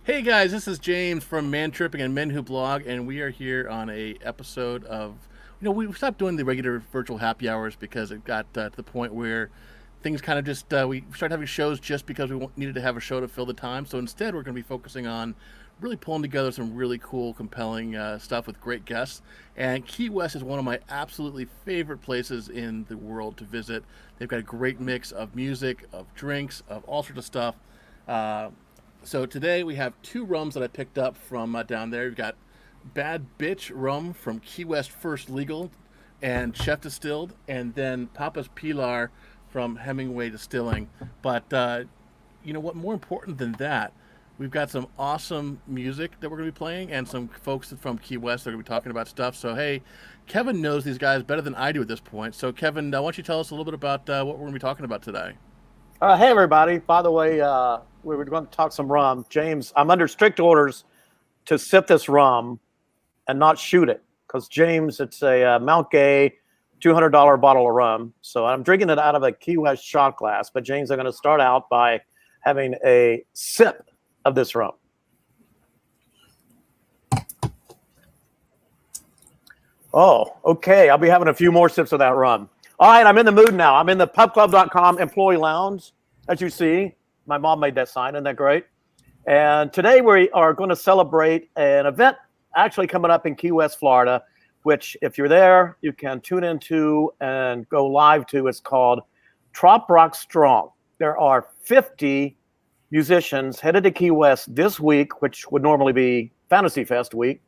Hey guys, this is James from Man Tripping and Men Who Blog, and we are here on a episode of, we stopped doing the regular virtual happy hours because it got to the point where things kind of just we started having shows just because needed to have a show to fill the time. So instead, we're going to be focusing on really pulling together some really cool, compelling stuff with great guests. And Key West is one of my absolutely favorite places in the world to visit. They've got a great mix of music, of drinks, of all sorts of stuff. Uh, so today we have two rums that I picked up from down there. We've got Bad Bitch rum from Key West First Legal and Chef Distilled, and then Papa's Pilar from Hemingway Distilling. But you know what? More important than that, we've got some awesome music that we're going to be playing, and some folks from Key West that are going to be talking about stuff. So hey, Kevin knows these guys better than I do at this point. So Kevin, why don't you tell us a little bit about what we're going to be talking about today? Hey, everybody. By the way, we were going to talk some rum. James, I'm under strict orders to sip this rum and not shoot it because, James, it's a Mount Gay $200 bottle of rum. So I'm drinking it out of a Key West shot glass. But, James, I'm going to start out by having a sip of this rum. Oh, okay. I'll be having a few more sips of that rum. All right, I'm in the mood now. I'm in the pubclub.com employee lounge, as you see. My mom made that sign. Isn't that great? And today we are going to celebrate an event actually coming up in Key West, Florida, which if you're there, you can tune into and go live to. It's called TropRock Strong. There are 50 musicians headed to Key West this week, which would normally be Fantasy Fest week,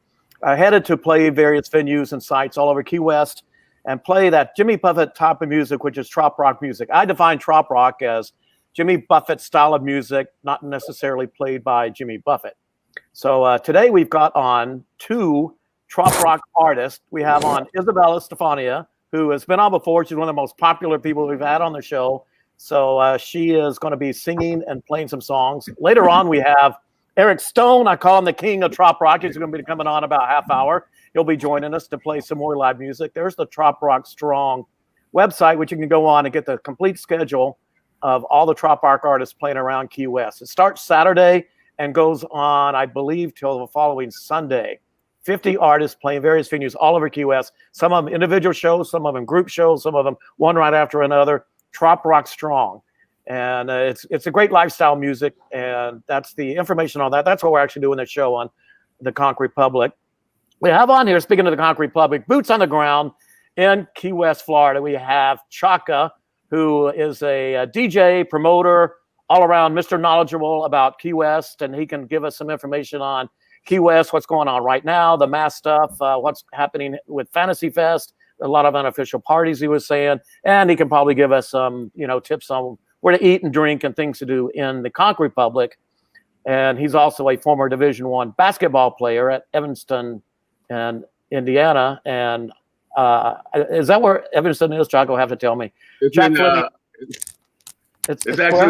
headed to play various venues and sites all over Key West, and play that Jimmy Buffett type of music, which is trop rock music. I define trop rock as Jimmy Buffett style of music, not necessarily played by Jimmy Buffett. So today we've got on two trop rock artists. We have on Isabella Stefania, who has been on before. She's one of the most popular people we've had on the show. So she is going to be singing and playing some songs. Later on, we have Eric Stone. I call him the king of trop rock. He's going to be coming on about half hour. He'll be joining us to play some more live music. There's the TropRock Strong website, which you can go on and get the complete schedule of all the trop rock artists playing around Key West. It starts Saturday and goes on, I believe, till the following Sunday. 50 artists playing various venues all over Key West. Some of them individual shows, some of them group shows, some of them one right after another. TropRock Strong. And it's a great lifestyle music, and that's the information on that. That's what we're actually doing the show on the Conch Republic. We have on here, speaking of the Conch Republic, boots on the ground in Key West, Florida. We have Chaka, who is a DJ, promoter, all around Mr. Knowledgeable about Key West, and he can give us some information on Key West, what's going on right now, the mass stuff, what's happening with Fantasy Fest, a lot of unofficial parties, he was saying, and he can probably give us some, tips on where to eat and drink and things to do in the Conch Republic. And he's also a former Division I basketball player at Evanston and Indiana, and is that where Evanston is? Chaco, have to tell me. It's actually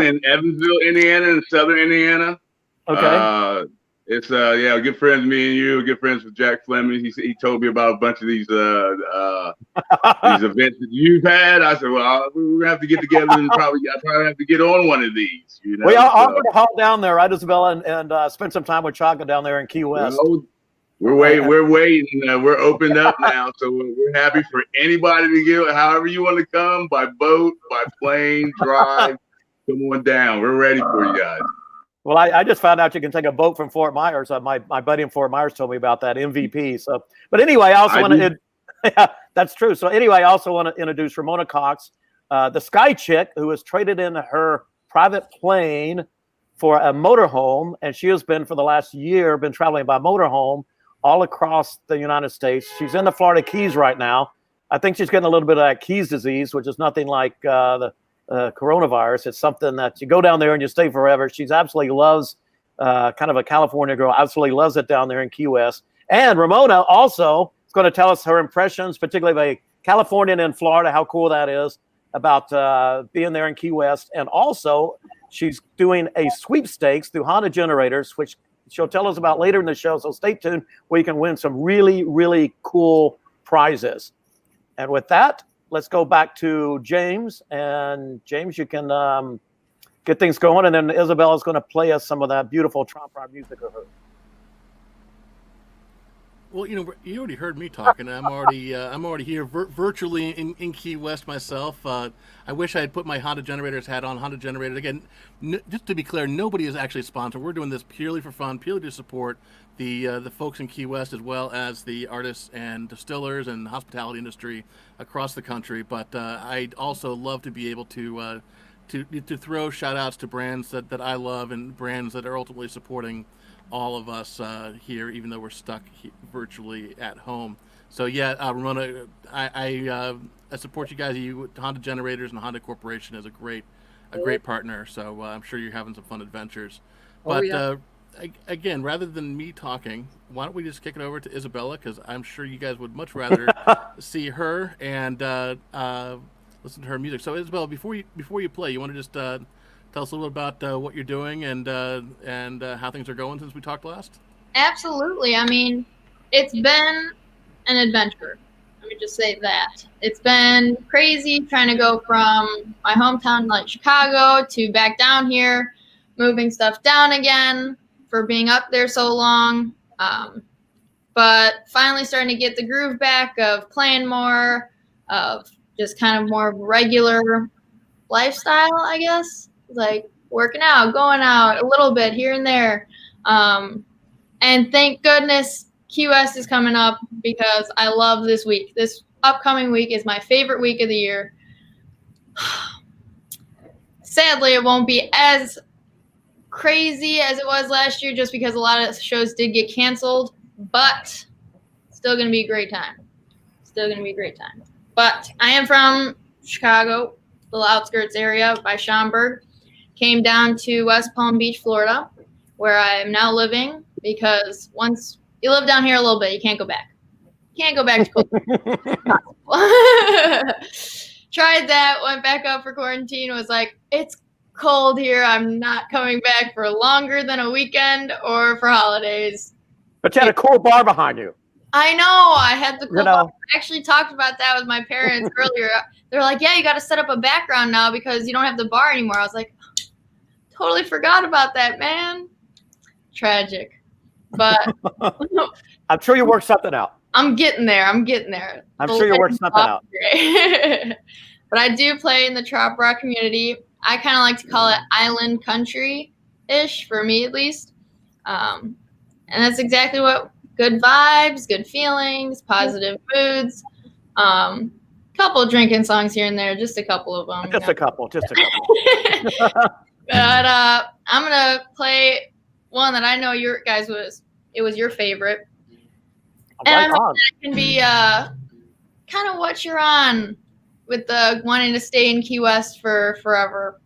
in Evansville, Indiana, in southern Indiana. Okay. It's good friends, me and you, good friends with Jack Fleming. He told me about a bunch of these events that you've had. I said, well, we're gonna have to get together and I probably have to get on one of these. Well, I'll go to haul down there, right, Isabella, and spend some time with Chaka down there in Key West. We're waiting. We're opened up now, so we're happy for anybody to get however you want to come, by boat, by plane, drive. Come on down. We're ready for you guys. Well, I just found out you can take a boat from Fort Myers. My buddy in Fort Myers told me about that, MVP. So, but anyway, I also want to. Yeah, that's true. So anyway, I also want to introduce Ramona Cox, the Sky Chick, who has traded in her private plane for a motorhome, and she has been for the last year traveling by motorhome all across the United States. She's in the Florida Keys right now. I think she's getting a little bit of that Keys disease, which is nothing like the coronavirus. It's something that you go down there and you stay forever. She's absolutely loves, kind of a California girl, absolutely loves it down there in Key West. And Ramona also is going to tell us her impressions, particularly of a Californian in Florida, how cool that is, about being there in Key West. And also, she's doing a sweepstakes through Honda Generators, which she'll tell us about later in the show. So stay tuned where you can win some really, really cool prizes. And with that, let's go back to James. And James, you can get things going, and then Isabella's going to play us some of that beautiful TropRock music of hers. Well, you already heard me talking. I'm already here virtually in Key West myself. I wish I had put my Honda Generators hat on. Honda Generators, again, just to be clear, nobody is actually sponsored. We're doing this purely for fun, purely to support the folks in Key West, as well as the artists and distillers and hospitality industry across the country. But I'd also love to be able to throw shout outs to brands that I love and brands that are ultimately supporting all of us here, even though we're stuck virtually at home. So yeah, Ramona, I support you guys. Honda Generators and Honda Corporation is a great partner. So I'm sure you're having some fun adventures. But again, rather than me talking, why don't we just kick it over to Isabella? Because I'm sure you guys would much rather see her and listen to her music. So Isabella, before you play, you want to just tell us a little about what you're doing and how things are going since we talked last? Absolutely. I mean, it's been an adventure. Let me just say that. It's been crazy trying to go from my hometown, like Chicago, to back down here, moving stuff down again for being up there so long. But finally starting to get the groove back of playing more, of just kind of more regular lifestyle, I guess. Like working out, going out a little bit here and there. And thank goodness Key West is coming up because I love this week. This upcoming week is my favorite week of the year. Sadly, it won't be as crazy as it was last year just because a lot of shows did get canceled, but still going to be a great time. But I am from Chicago, little outskirts area by Schaumburg. Came down to West Palm Beach, Florida, where I am now living because once you live down here a little bit, you can't go back. You can't go back to school. Tried that, went back up for quarantine, was like, it's cold here. I'm not coming back for longer than a weekend or for holidays. But you had a cool bar behind you. I know. I had the cool bar. I actually talked about that with my parents earlier. They're like, yeah, you got to set up a background now because you don't have the bar anymore. I was like, totally forgot about that, man. Tragic. But I'm sure you worked something out. I'm getting there. I'm sure you worked something out. But I do play in the TropRock community. I kind of like to call it island country-ish, for me at least. And that's exactly what good vibes, good feelings, positive moods. Couple drinking songs here and there, just a couple of them. Just a couple. But I'm gonna play one that I know your guys was your favorite, and I hope that can be kind of what you're on with the wanting to stay in Key West for forever.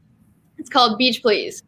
It's called Beach Please.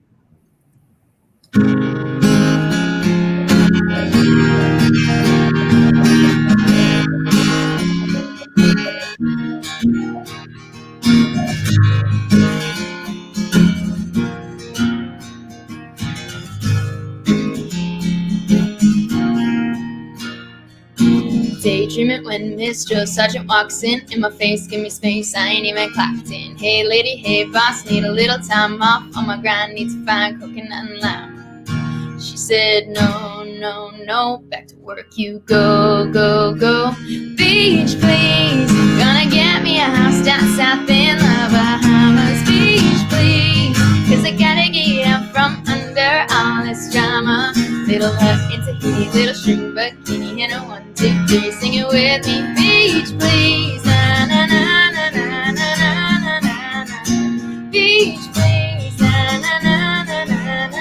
Daydreaming when Miss Joe Sergeant walks in my face, give me space, I ain't even clocked in. Hey lady, hey boss, need a little time off, on my grind, need to find coconut and lime. She said, no, no, no, back to work you go, go, go. Beach please, gonna get me a house down south in the Bahamas. Beach please, cause I gotta get out from under all this drama. Little hut in Tahiti, little string bikini, and a 1, 2, 3, sing it with me. Beach please, na na na na na na na na na. Beach please, na na na na na na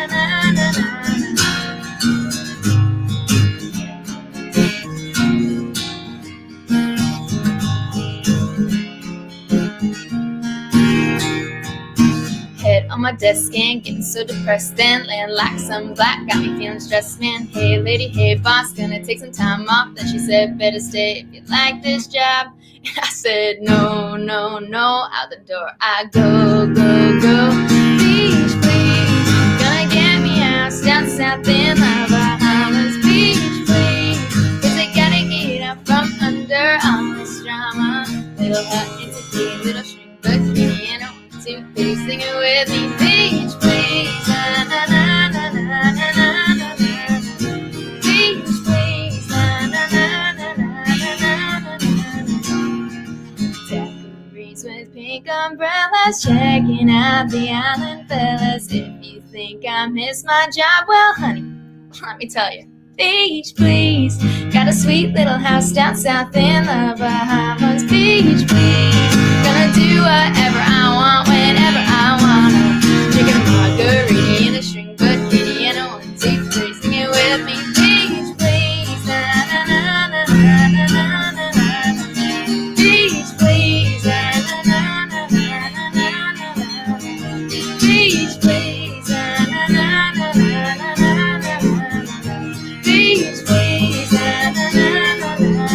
na na. Head on my desk and getting so depressed and laying like some black, got me feeling stressed, man. Hey lady, hey boss, gonna take some time off. Then she said, better stay if you like this job. And I said, no, no, no, out the door I go, go, go. Beach please, gonna get me a house down south in the Bahamas. Beach please, cause I gotta get out from under all this drama. Little hut in Tahiti, little string bikini, and a 1, 2, 3, sing it with me. Beach just checking out the island, fellas. If you think I miss my job, well, honey, let me tell you. Beach, please. Got a sweet little house down south in the Bahamas. Beach, please. Gonna do whatever I want, whenever I wanna. Drinking a margarita in a string bikini and a 1, 2, 3. Sing it with me. Beach, please. Na na na na na na na na na. Beach, please. Na na na na na na na na. Beach, please. Na na na na na na na na. Beach, please. Na na na na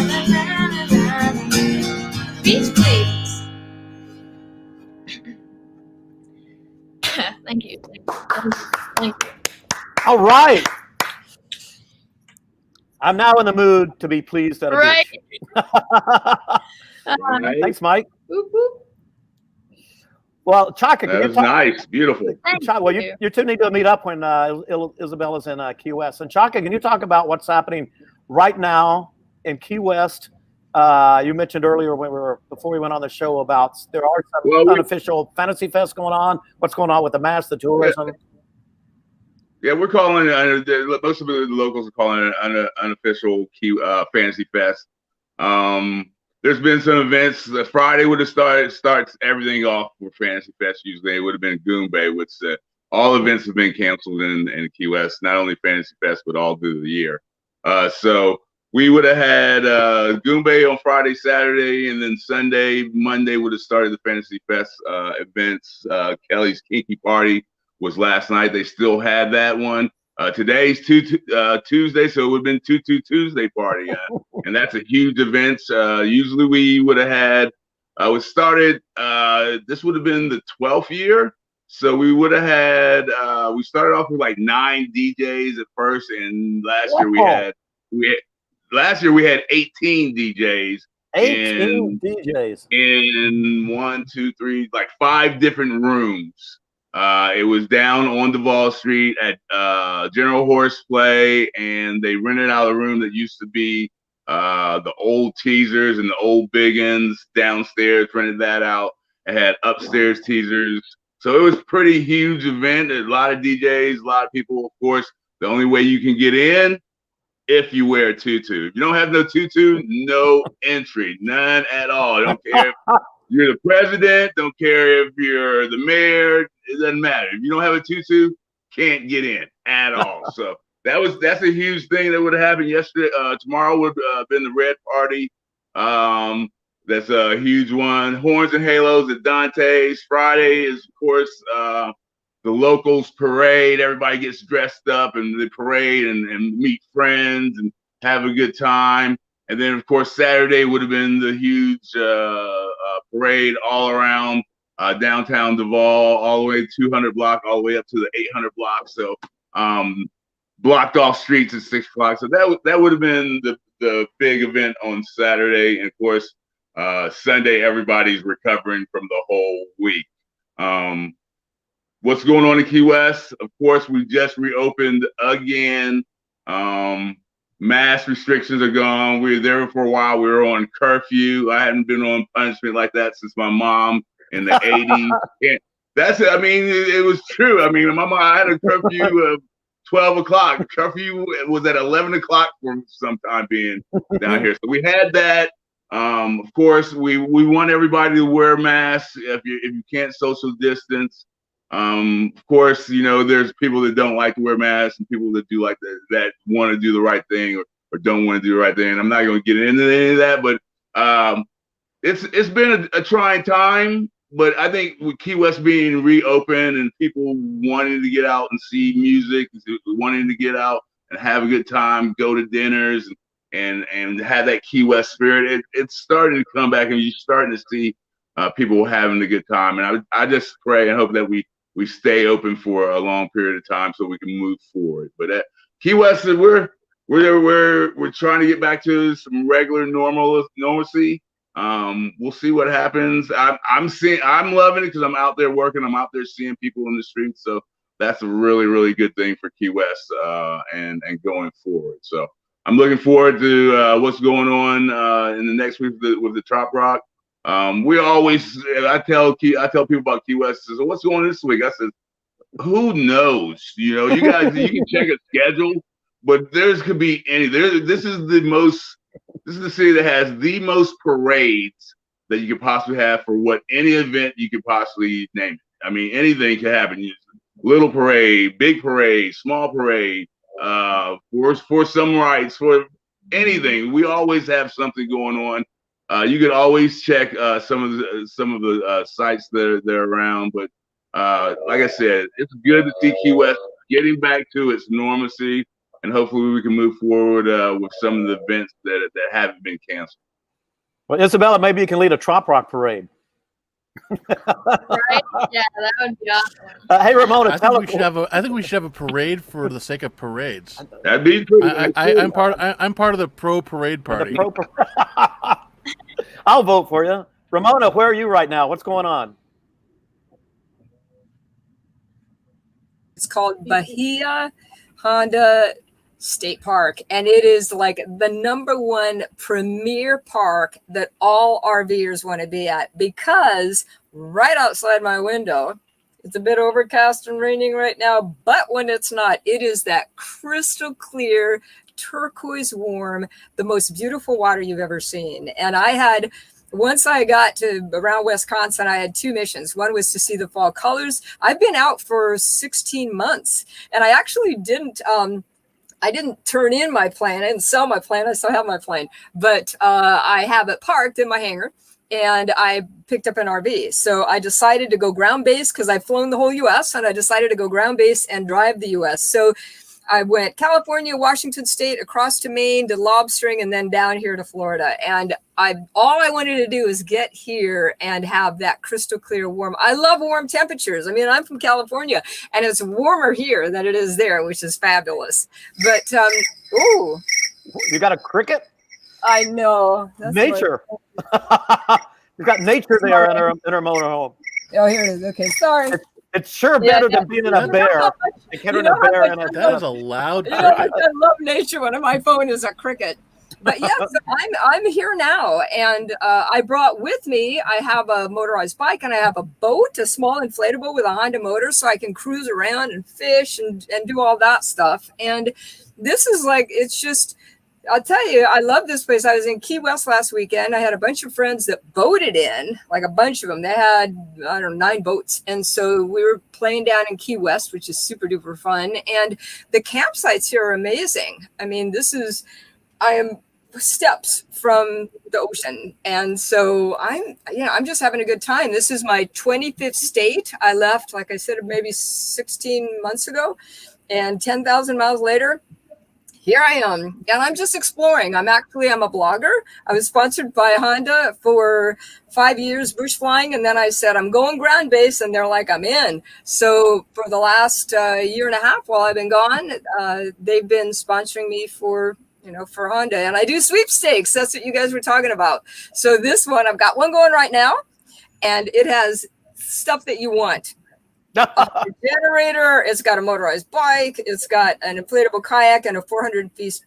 na na na na. Beach, please. Thank you. Thank you. All right. I'm now in the mood to be pleased at a Right. beach. Right. Thanks, Mike. Whoop, whoop. Well, Chaka, can That you was talk? nice, beautiful. Thank Chaka, well, you. you two need to meet up when Isabella's in Key West. And Chaka, can you talk about what's happening right now in Key West? You mentioned earlier before we went on the show about there are some Well, unofficial fantasy fests going on. What's going on with the mass, the tourism? Yeah, we're calling it. Most of the locals are calling it an unofficial fantasy fest. There's been some events. Friday would have starts everything off for Fantasy Fest. Usually it would have been Goon Bay, which all events have been canceled in Key West. Not only Fantasy Fest, but all through the year. So we would have had Goon Bay on Friday, Saturday, and then Sunday, Monday would have started the Fantasy Fest events. Kelly's Kinky Party was last night. They still had that one. Today's Tuesday, so it would have been Tuesday party, and that's a huge event. Usually we would have had. We started. This would have been the 12th year, so we would have had. We started off with like 9 DJs at first, and last year we had 18 DJs. 18 DJs in 1, 2, 3, like 5 different rooms. It was down on Duval Street at General Horseplay, and they rented out a room that used to be the old Teasers and the old Biggins downstairs, rented that out. It had upstairs Teasers. So it was a pretty huge event. A lot of DJs, a lot of people, of course. The only way you can get in, if you wear a tutu. If you don't have no tutu, no entry, none at all. I don't care if you're the president, don't care if you're the mayor, it doesn't matter. If you don't have a tutu, can't get in at all. So that's a huge thing that would have happened yesterday. Tomorrow would have been the Red Party. That's a huge one. Horns and Halos at Dante's. Friday is, of course, the locals parade. Everybody gets dressed up and they parade and meet friends and have a good time. And then, of course, Saturday would have been the huge parade all around downtown Duval, all the way 200 block, all the way up to the 800 block. So blocked off streets at 6 o'clock. So that would have been the big event on Saturday. And, of course, Sunday, everybody's recovering from the whole week. What's going on in Key West? Of course, we just reopened again. Mass restrictions are gone. We were there for a while. We were on curfew. I hadn't been on punishment like that since my mom in the 80s. And that's it. I mean, it was true. I mean, my mom, I had a curfew of 12 o'clock. Curfew was at 11 o'clock for some time being down here. So we had that. Of course, we want everybody to wear masks if you can't social distance. Of course, you know, there's people that don't like to wear masks and people that do like that want to do the right thing or don't want to do the right thing. I'm not going to get into any of that, but it's been a trying time. But I think with Key West being reopened and people wanting to get out and see music, wanting to get out and have a good time, go to dinners and have that Key West spirit, it's starting to come back, and you're starting to see people having a good time. And I just pray and hope that we stay open for a long period of time so we can move forward. But Key West, we're trying to get back to some regular normalcy. We'll see what happens. I'm loving it because I'm out there working. I'm out there seeing people in the streets. So that's a really, really good thing for Key West and going forward. So I'm looking forward to what's going on in the next week with the TropRock. We always, I tell people about Key West. So what's going on this week? I said, who knows? You know, you guys, you can check a schedule, but there's could be any. This is the city that has the most parades that you could possibly have for what any event you could possibly name it. I mean, anything can happen. Little parade, big parade, small parade, for some rights, for anything. We always have something going on. You could always check some of the sites that are around, but like I said, it's good to see Key West getting back to its normalcy, and hopefully we can move forward with some of the events that haven't been canceled. Well, Isabella, maybe you can lead a TropRock parade. Right? Yeah, that would be awesome. Hey, Ramona, I think we should have a parade for the sake of parades. That'd be pretty. I'm part of the pro parade party. I'll vote for you. Ramona, where are you right now? What's going on? It's called Bahia Honda State Park, and it is like the #1 premier park that all RVers want to be at, because right outside my window, it's a bit overcast and raining right now, but when it's not, it is that crystal clear, turquoise warm, the most beautiful water you've ever seen. And once I got to around Wisconsin, I had 2 missions. One was to see the fall colors. I've been out for 16 months, and I actually didn't turn in my plane. I didn't sell my plane. I still have my plane, but I have it parked in my hangar, and I picked up an RV. So I decided to go ground base, because I've flown the whole U.S., and I decided to go ground base and drive the U.S. So I went California, Washington State, across to Maine, to lobstering, and then down here to Florida. And all I wanted to do is get here and have that crystal clear warm. I love warm temperatures. I mean, I'm from California, and it's warmer here than it is there, which is fabulous. But, ooh. You got a cricket? I know. That's nature. You've got nature there in our motorhome. Oh, here it is. Okay, sorry. It's sure better than being in a bear. That is a loud cricket. I love nature when my phone is a cricket. But yeah, so I'm here now, and I brought with me, I have a motorized bike, and I have a boat, a small inflatable with a Honda motor, so I can cruise around and fish and do all that stuff. And this is like, it's just, I'll tell you, I love this place. I was in Key West last weekend. I had a bunch of friends that boated in, like a bunch of them. They had, I don't know, 9 boats. And so we were playing down in Key West, which is super duper fun. And the campsites here are amazing. I mean, I am steps from the ocean. And so I'm just having a good time. This is my 25th state. I left, like I said, maybe 16 months ago, and 10,000 miles later, here I am, and I'm just exploring. I'm a blogger. I was sponsored by Honda for 5 years, bush flying, and then I said, I'm going ground base, and they're like, I'm in. So for the last year and a half while I've been gone, they've been sponsoring me for Honda, and I do sweepstakes. That's what you guys were talking about. So this one, I've got one going right now, and it has stuff that you want. A generator, it's got a motorized bike, it's got an inflatable kayak, and a 400-piece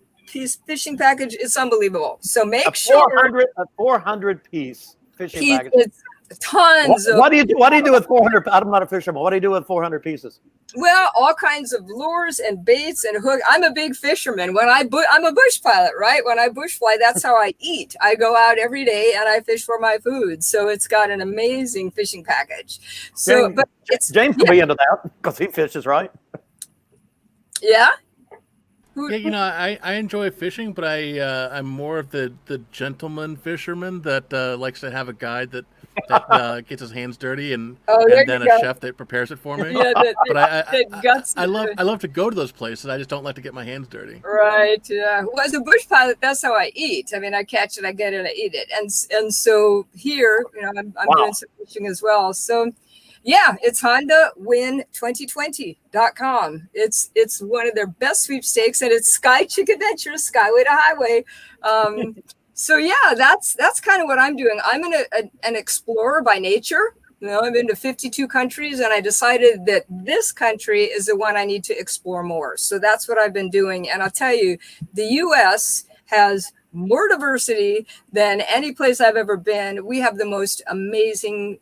fishing package. It's unbelievable. So make sure a 400-piece fishing package. It's tons of. What do you do with 400? I'm not a fisherman. What do you do with 400 pieces? Well, all kinds of lures and baits and hook. I'm a big fisherman. I'm a bush pilot, right? When I bush fly, that's how I eat. I go out every day and I fish for my food. So it's got an amazing fishing package. So, James will be into that because he fishes, right? Yeah. Yeah, I enjoy fishing, but I'm more of the gentleman fisherman that likes to have a guide that gets his hands dirty and then a chef that prepares it for me. Yeah, I love to go to those places. I just don't like to get my hands dirty. Right. Yeah. Well, as a bush pilot, that's how I eat. I mean, I catch it, I get it, I eat it, and so here, I'm doing some fishing as well. So. Yeah, it's HondaWin2020.com. It's one of their best sweepstakes, and it's Sky Chick Adventures, Skyway to Highway. So yeah, that's kind of what I'm doing. I'm an explorer by nature. I've been to 52 countries, and I decided that this country is the one I need to explore more. So that's what I've been doing. And I'll tell you, the U.S. has more diversity than any place I've ever been. We have the most amazing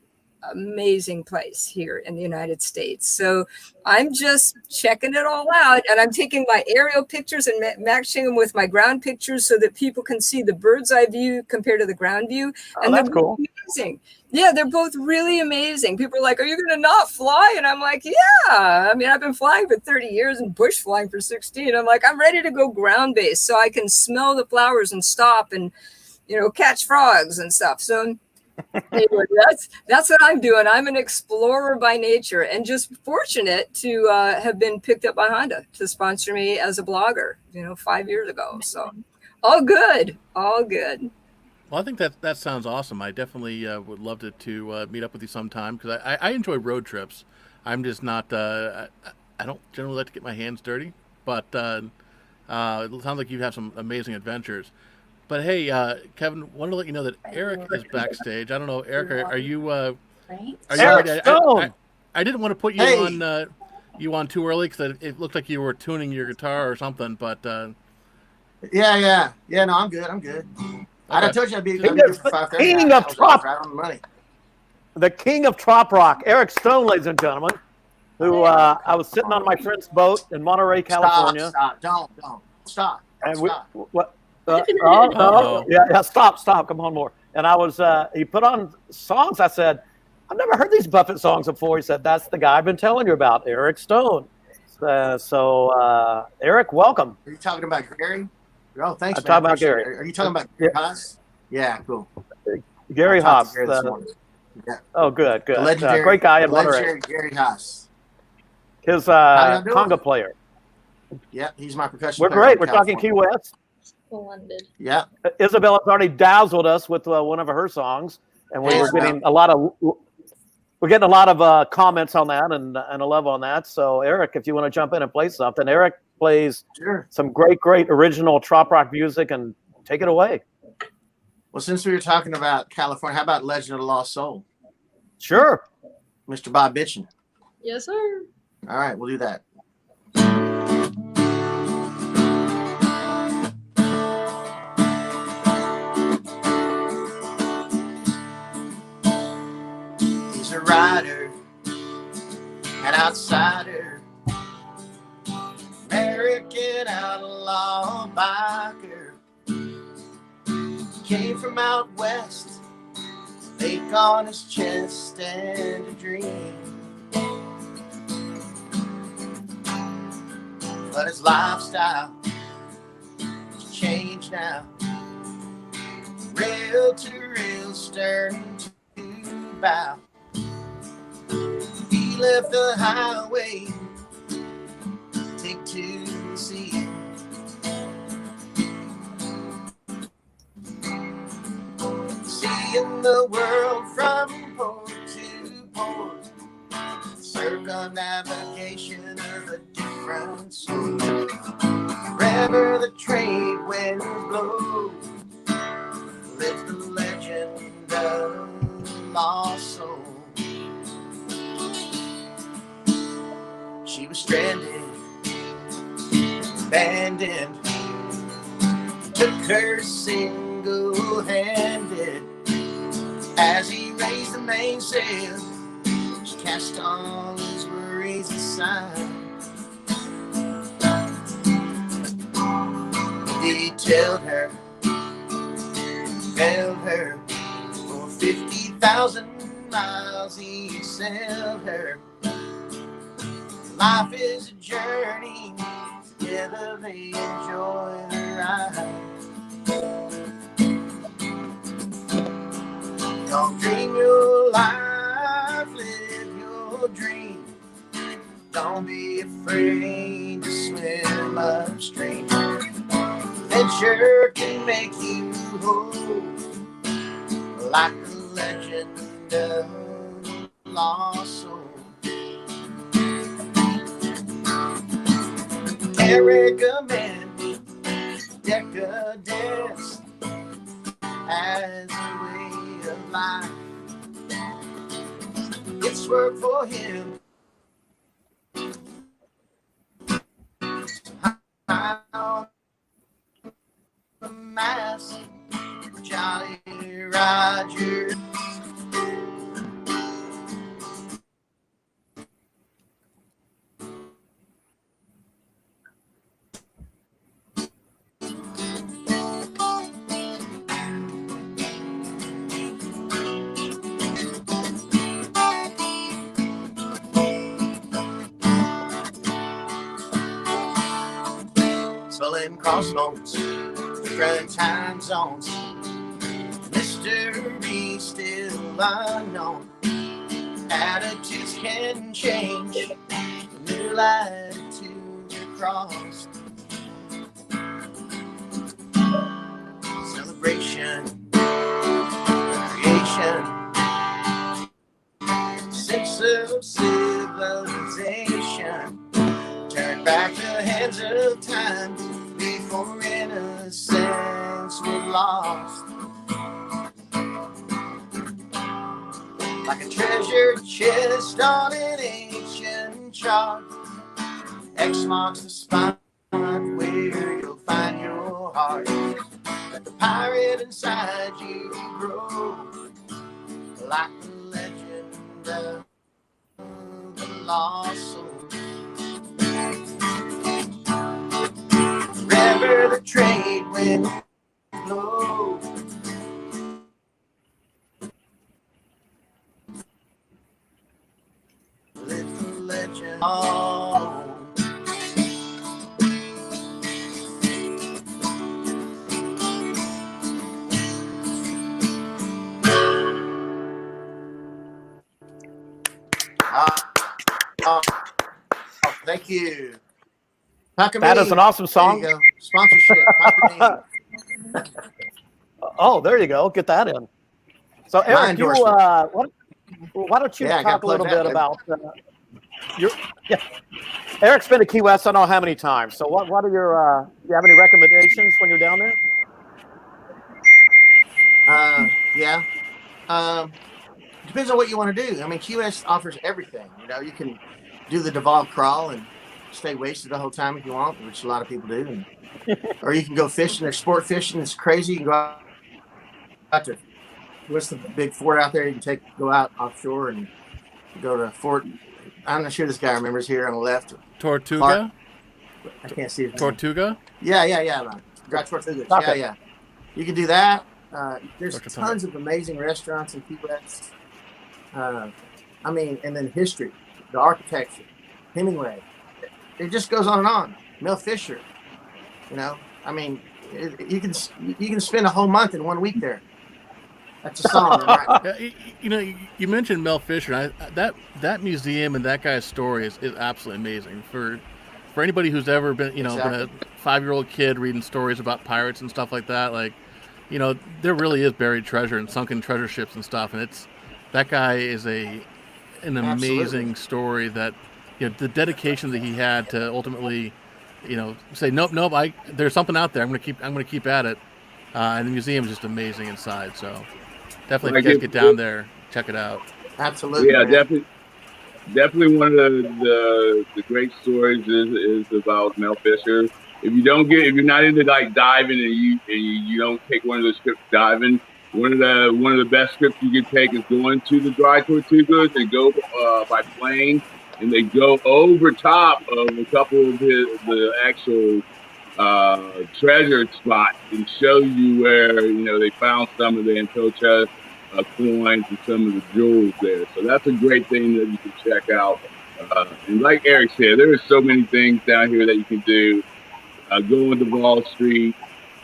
place here in the United States. So I'm just checking it all out, and I'm taking my aerial pictures and matching them with my ground pictures so that people can see the bird's eye view compared to the ground view. And that's they're cool. amazing. Yeah, they're both really amazing. People are like, are you going to not fly? And I'm like, yeah. I mean, I've been flying for 30 years and bush flying for 16. I'm like, I'm ready to go ground based so I can smell the flowers and stop and, catch frogs and stuff. So anyway, that's what I'm doing. I'm an explorer by nature, and just fortunate to have been picked up by Honda to sponsor me as a blogger, 5 years ago. So all good. Well, I think that sounds awesome. I definitely would love to meet up with you sometime, because I enjoy road trips. I'm just not. I don't generally like to get my hands dirty, but it sounds like you have some amazing adventures. But hey, Kevin, wanted to let you know that Eric is backstage. I don't know, Eric, are you? Are you Eric ready? Stone. I didn't want to put you on too early, because it looked like you were tuning your guitar or something. But yeah. No, I'm good. Okay. I told you I'd be King here for 5:30. King of Trop, right on the money. the king of TropRock, Eric Stone, ladies and gentlemen. Who I was sitting on my friend's boat in Monterey, California. Stop! Don't stop. And Stop. Stop. Come on, more. And I was, he put on songs. I said, I've never heard these Buffett songs before. He said, that's the guy I've been telling you about, Eric Stone. Eric, welcome. Are you talking about Gary? Oh, thanks. I'm talking about Gary. Are you talking about Gary Haas? Yeah, cool. Gary Haas. Gary this morning. Yeah. Oh, good. Legendary, Great guy in legendary Monterey. Gary Haas. His How y'all conga doing? player. Yeah, he's my percussion We're player great. from We're talking Key California. West. Splendid. Yeah. Isabella's already dazzled us with one of her songs, and we're getting a lot of comments on that and a love on that. So, Eric, if you want to jump in and play something, Eric plays some great original TropRock music, and take it away. Well, since we were talking about California, how about Legend of the Lost Soul? Sure. Mr. Bob Bitchin. Yes, sir. All right, we'll do that. He's a rider, an outsider, American outlaw biker. Came from out west, ache on his chest and a dream. But his lifestyle has changed now. Rail to rail, stern to bow. He left the highway, take to the sea. Seeing the world from port to port, circumnavigation of a different sort. Wherever the trade winds blow, lives the legend of the lost soul. She was stranded, abandoned, took her single-handed. As he raised the mainsail, she cast all his worries aside. He detailed her, held her for 50,000 miles. He sailed her. Life is a journey, together they enjoy the ride. Don't dream your life, live your dream. Don't be afraid to swim upstream. Adventure can make you whole, like the legend of the lost soul. Erica man, decadence as a way of life. It's work for him. How a mask, Jolly Roger. Swelling crossbones, different time zones. Mystery still unknown. Attitudes can change. New latitudes are crossed. Celebration, creation, sense of civilization. Turn back the hands of time before innocence was lost. Like a treasure chest on an ancient chart, X marks the spot where you'll find your heart. Let the pirate inside you grow, like the legend of the lost soul. Remember the trade wind blow. Live the legend on. Thank you. That is an awesome song. There you go. Sponsorship. Oh, there you go. Get that in. So, Eric, why don't you talk a little bit about your? Yeah, Eric's been to Key West. I don't know how many times. So, what are your? Do you have any recommendations when you're down there? Yeah. Depends on what you want to do. I mean, Key West offers everything. You know, you can do the Duval crawl and stay wasted the whole time if you want, which a lot of people do. Or you can go fishing. There's sport fishing. It's crazy. You can go out to what's the big fort out there? You can go out offshore and go to Fort. I'm not sure this guy remembers here on the left. Tortuga. Clark. I can't see his name. Tortuga. Yeah. Dry Tortuga. Okay. Yeah. You can do that. There's tons of amazing restaurants in Key West. And then history, the architecture, Hemingway. It just goes on and on. Mel Fisher, you know. I mean, you can spend a whole month in 1 week there. That's a song, right? You know, you mentioned Mel Fisher. That museum and that guy's story is absolutely amazing. For anybody who's ever been, been a 5-year-old kid reading stories about pirates and stuff like that, like, there really is buried treasure and sunken treasure ships and stuff. And that guy is an amazing story that. The dedication that he had to ultimately, say nope, there's something out there. I'm gonna keep at it. And the museum is just amazing inside. So definitely, if you guys get down there, check it out. Absolutely. Yeah, definitely one of the great stories is about Mel Fisher. If you're not into like diving and you don't take one of those trips diving, one of the best trips you can take is going to the Dry Tortugas and go by plane. And they go over top of a couple of the actual treasure spots and show you where they found some of the Antocha coins and some of the jewels there. So that's a great thing that you can check out. And like Eric said, there are so many things down here that you can do. Go into Wall Street,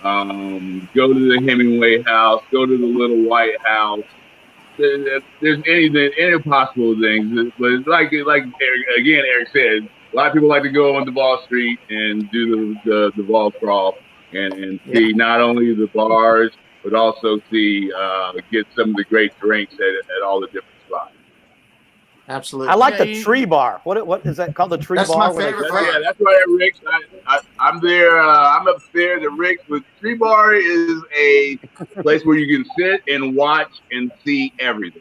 go to the Hemingway house, go to the Little White House. There's any possible things, but it's like Eric said, a lot of people like to go on Duval Street and do the Duval crawl and see not only the bars but also get some of the great drinks at all the different spots. Absolutely. I like the Tree Bar. What is that called? The Tree That's Bar? my favorite bar. Yeah, that's right, Rick's. I'm there. I'm upstairs at Rick's, but Tree Bar is a place where you can sit and watch and see everything.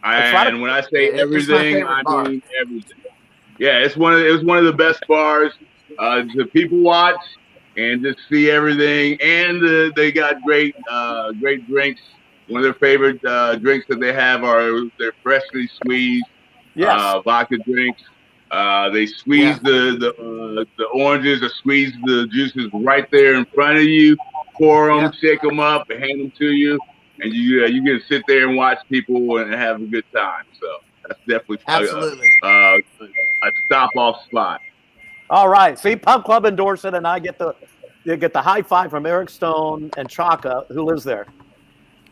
And when I say everything, I mean everything. Yeah, it's one of the best bars. The people watch, and just see everything. And they got great drinks. One of their favorite drinks that they have are their freshly squeezed vodka drinks. They squeeze the oranges or squeeze the juices right there in front of you. Pour them, shake them up, and hand them to you, and you get to sit there and watch people and have a good time. So that's definitely Absolutely a stop off spot. All right. See, Pub Club endorsed it, and I get the high five from Eric Stone and Chaka, who lives there.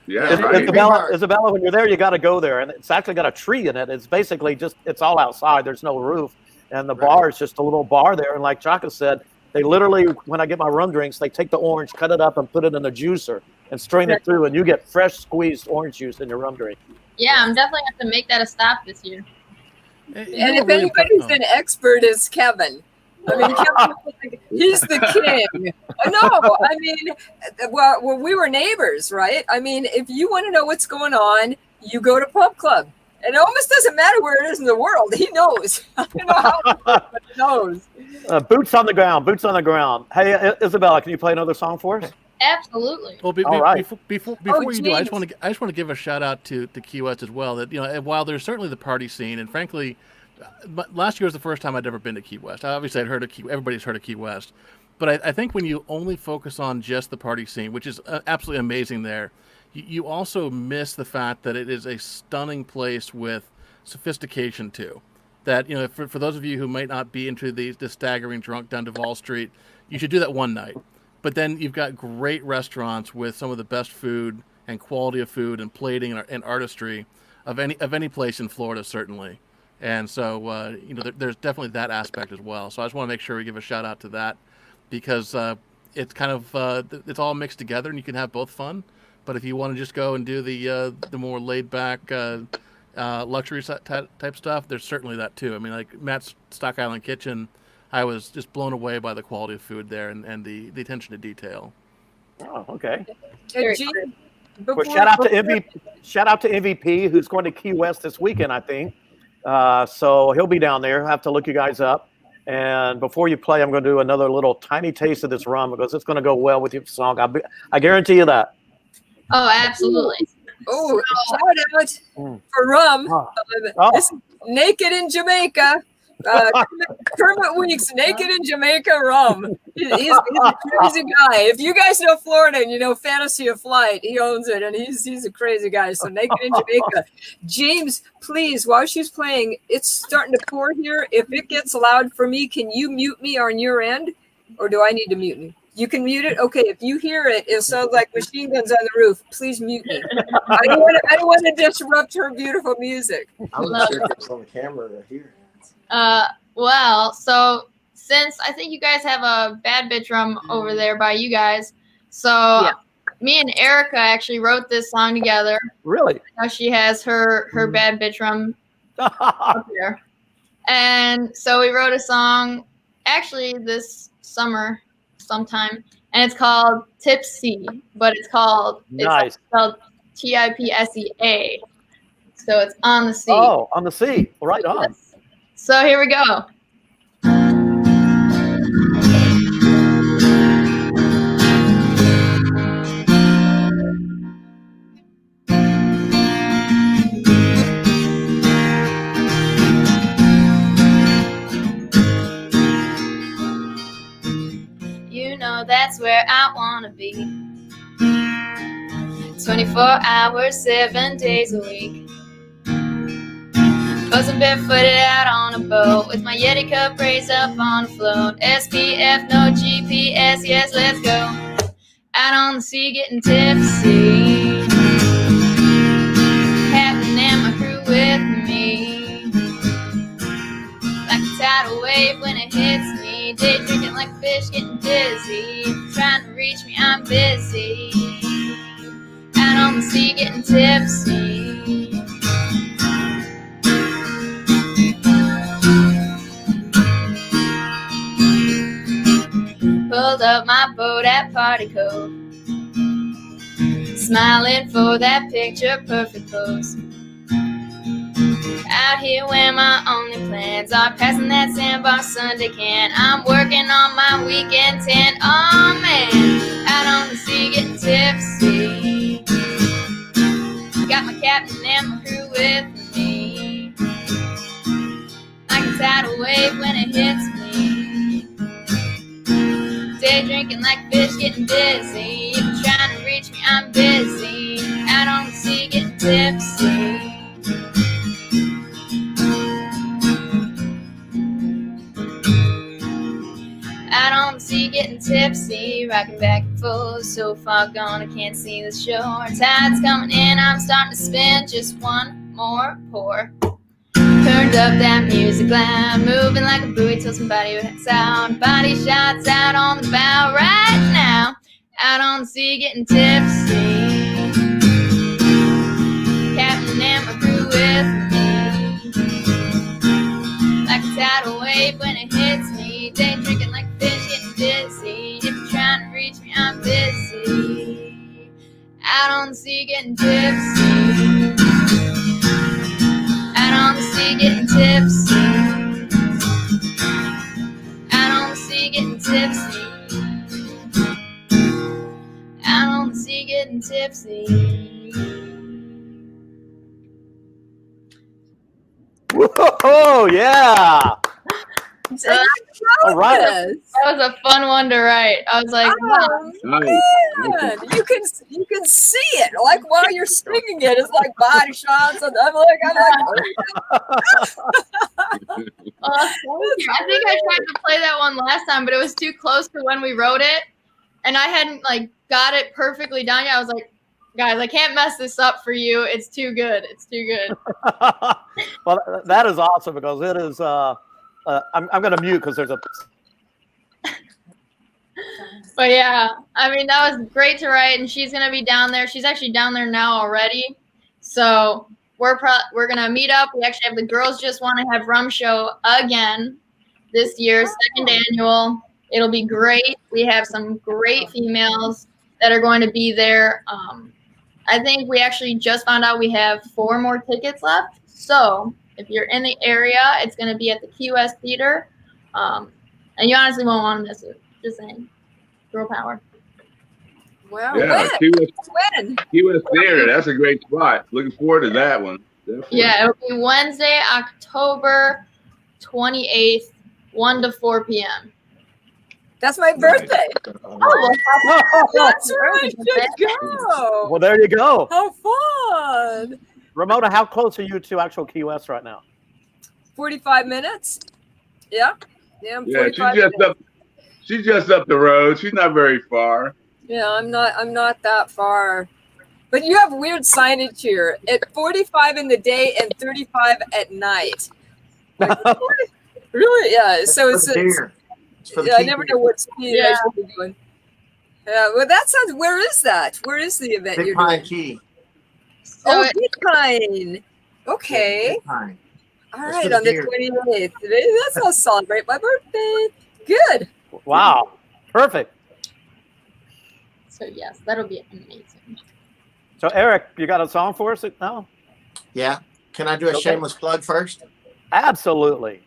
Yeah, right. Isabella, when you're there, you got to go there, and it's actually got a tree in it. It's basically it's all outside. There's no roof, and the bar is just a little bar there. And like Chaka said, they literally, when I get my rum drinks, they take the orange, cut it up, and put it in a juicer and strain it through, and you get fresh squeezed orange juice in your rum drink. Yeah, I'm definitely going to have to make that a stop this year. And if anybody's an expert, it's Kevin. I mean, Kevin, he's the king. No, I mean, well, we were neighbors, right? I mean, if you want to know what's going on, you go to Pub Club. And it almost doesn't matter where it is in the world. He knows. I don't know how, but he knows. Boots on the ground. Hey, Isabella, can you play another song for us? Absolutely. Well, before you do, I just want to give a shout out to Key West as well. That while there's certainly the party scene, and frankly, last year was the first time I'd ever been to Key West. Obviously, everybody's heard of Key West, but I think when you only focus on just the party scene, which is absolutely amazing there, you also miss the fact that it is a stunning place with sophistication too. That for those of you who might not be into the staggering drunk down Duval Street, you should do that one night. But then you've got great restaurants with some of the best food and quality of food and plating and artistry of any place in Florida, certainly. And so, there's definitely that aspect as well. So I just want to make sure we give a shout out to that because it's kind of it's all mixed together and you can have both fun. But if you want to just go and do the more laid back luxury type stuff, there's certainly that too. I mean, like Matt's Stock Island Kitchen, I was just blown away by the quality of food there and the attention to detail. Oh, okay. Well, shout out to MVP, who's going to Key West this weekend, I think. So he'll be down there. I'll have to look you guys up. And before you play, I'm going to do another little tiny taste of this rum because it's going to go well with your song. I guarantee you that. Oh, absolutely. Oh, shout out for rum. This is Naked in Jamaica. Kermit Weeks, Naked in Jamaica rum. He's a crazy guy. If you guys know Florida and you know Fantasy of Flight, he owns it, and he's a crazy guy. So Naked in Jamaica. James, please, while she's playing, it's starting to pour here. If it gets loud for me, can you mute me on your end, or do I need to mute me? You can mute it. Okay, if you hear it, it sounds like machine guns on the roof. Please mute me. I don't want to disrupt her beautiful music. I'm not sure if it's on the camera here. Well, so since I think you guys have a bad bitch rum over there by you guys, so me and Erica actually wrote this song together. Really? Now she has her bad bitch rum up there. And so we wrote a song actually this summer sometime, and it's called Tipsy, but it's spelled TIPSEA. So it's on the sea. Oh, on the sea. Right on. Yes. So here we go. That's where I want to be. 24 hours, 7 days a week. Buzzing barefooted out on a boat with my Yeti cup raised up on a float. SPF, no GPS, yes, let's go. Out on the sea getting tipsy. Captain and my crew with me. Like a tidal wave when it hits me. Day drinking like a fish getting dizzy. Trying to reach me, I'm busy. Out on the sea getting tipsy. Pulled up my boat at Party Cove, smiling for that picture perfect pose. Out here where my only plans are passing that sandbar Sunday can. I'm working on my weekend tan. Oh man, out on the sea getting tipsy. Got my captain and my crew with me. Like a tidal wave when it hits me. Day drinking like fish getting dizzy. If you're trying to reach me, I'm busy. Out on the sea getting tipsy. Out on the sea getting tipsy, rocking back and forth, so far gone I can't see the shore. Tide's coming in, I'm starting to spin, just one more pour. Turned up that music loud, moving like a buoy till somebody hits out. Body shots out on the bow right now. Out on the sea getting tipsy. Captain and my crew with me. Like a tidal wave when it hits me. Day drinking like fish getting dizzy. If you're trying to reach me, I'm busy. Out on the sea getting tipsy. Out on the sea getting tipsy. Out on the sea getting tipsy. Out on the sea getting tipsy. Whoa, yeah. All right. That was a fun one to write. I was like, Oh, man. You can see it. Like while you're singing it, it's like body shots. And I'm like, I think I tried to play that one last time, but it was too close to when we wrote it, and I hadn't like got it perfectly done yet. I was like, guys, I can't mess this up for you. It's too good. It's too good. Well, that is awesome because it is. I'm going to mute because there's a. But yeah, I mean, that was great to write, and she's gonna be down there. She's actually down there now already. So we're gonna meet up. We actually have the Girls Just Want to Have Rum show again this year, second annual. It'll be great. We have some great females that are going to be there. I think we actually just found out we have 4 more tickets left. So if you're in the area, it's going to be at the QS Theater. And you honestly won't want to miss it. Just saying. Girl power. well, Yeah, when? QS Theater. That's a great spot. Looking forward to that one. Definitely. Yeah, it'll be Wednesday, October 28th, 1 to 4 p.m. That's my birthday. Oh, That's right. Go. Well, there you go. How fun. Ramona, how close are you to actual Key West right now? 45 minutes. Yeah. Yeah, I'm Yeah, 45 she's just up the road. She's not very far. Yeah, I'm not that far. But you have weird signage here. At 45 in the day and 35 at night. Like, really? Yeah. So it's I never know what speed I should be doing. Yeah, well, that sounds. Where is that? Where is the event Big you're Pine doing? Key. Oh, Big Pine. Okay. Big Pine. All That's right, for the on the deer. 28th. That's I'll celebrate my birthday. Good. Wow. Perfect. So yes, that'll be amazing. So, Eric, you got a song for us now? Yeah. Can I do a Okay. shameless plug first? Absolutely.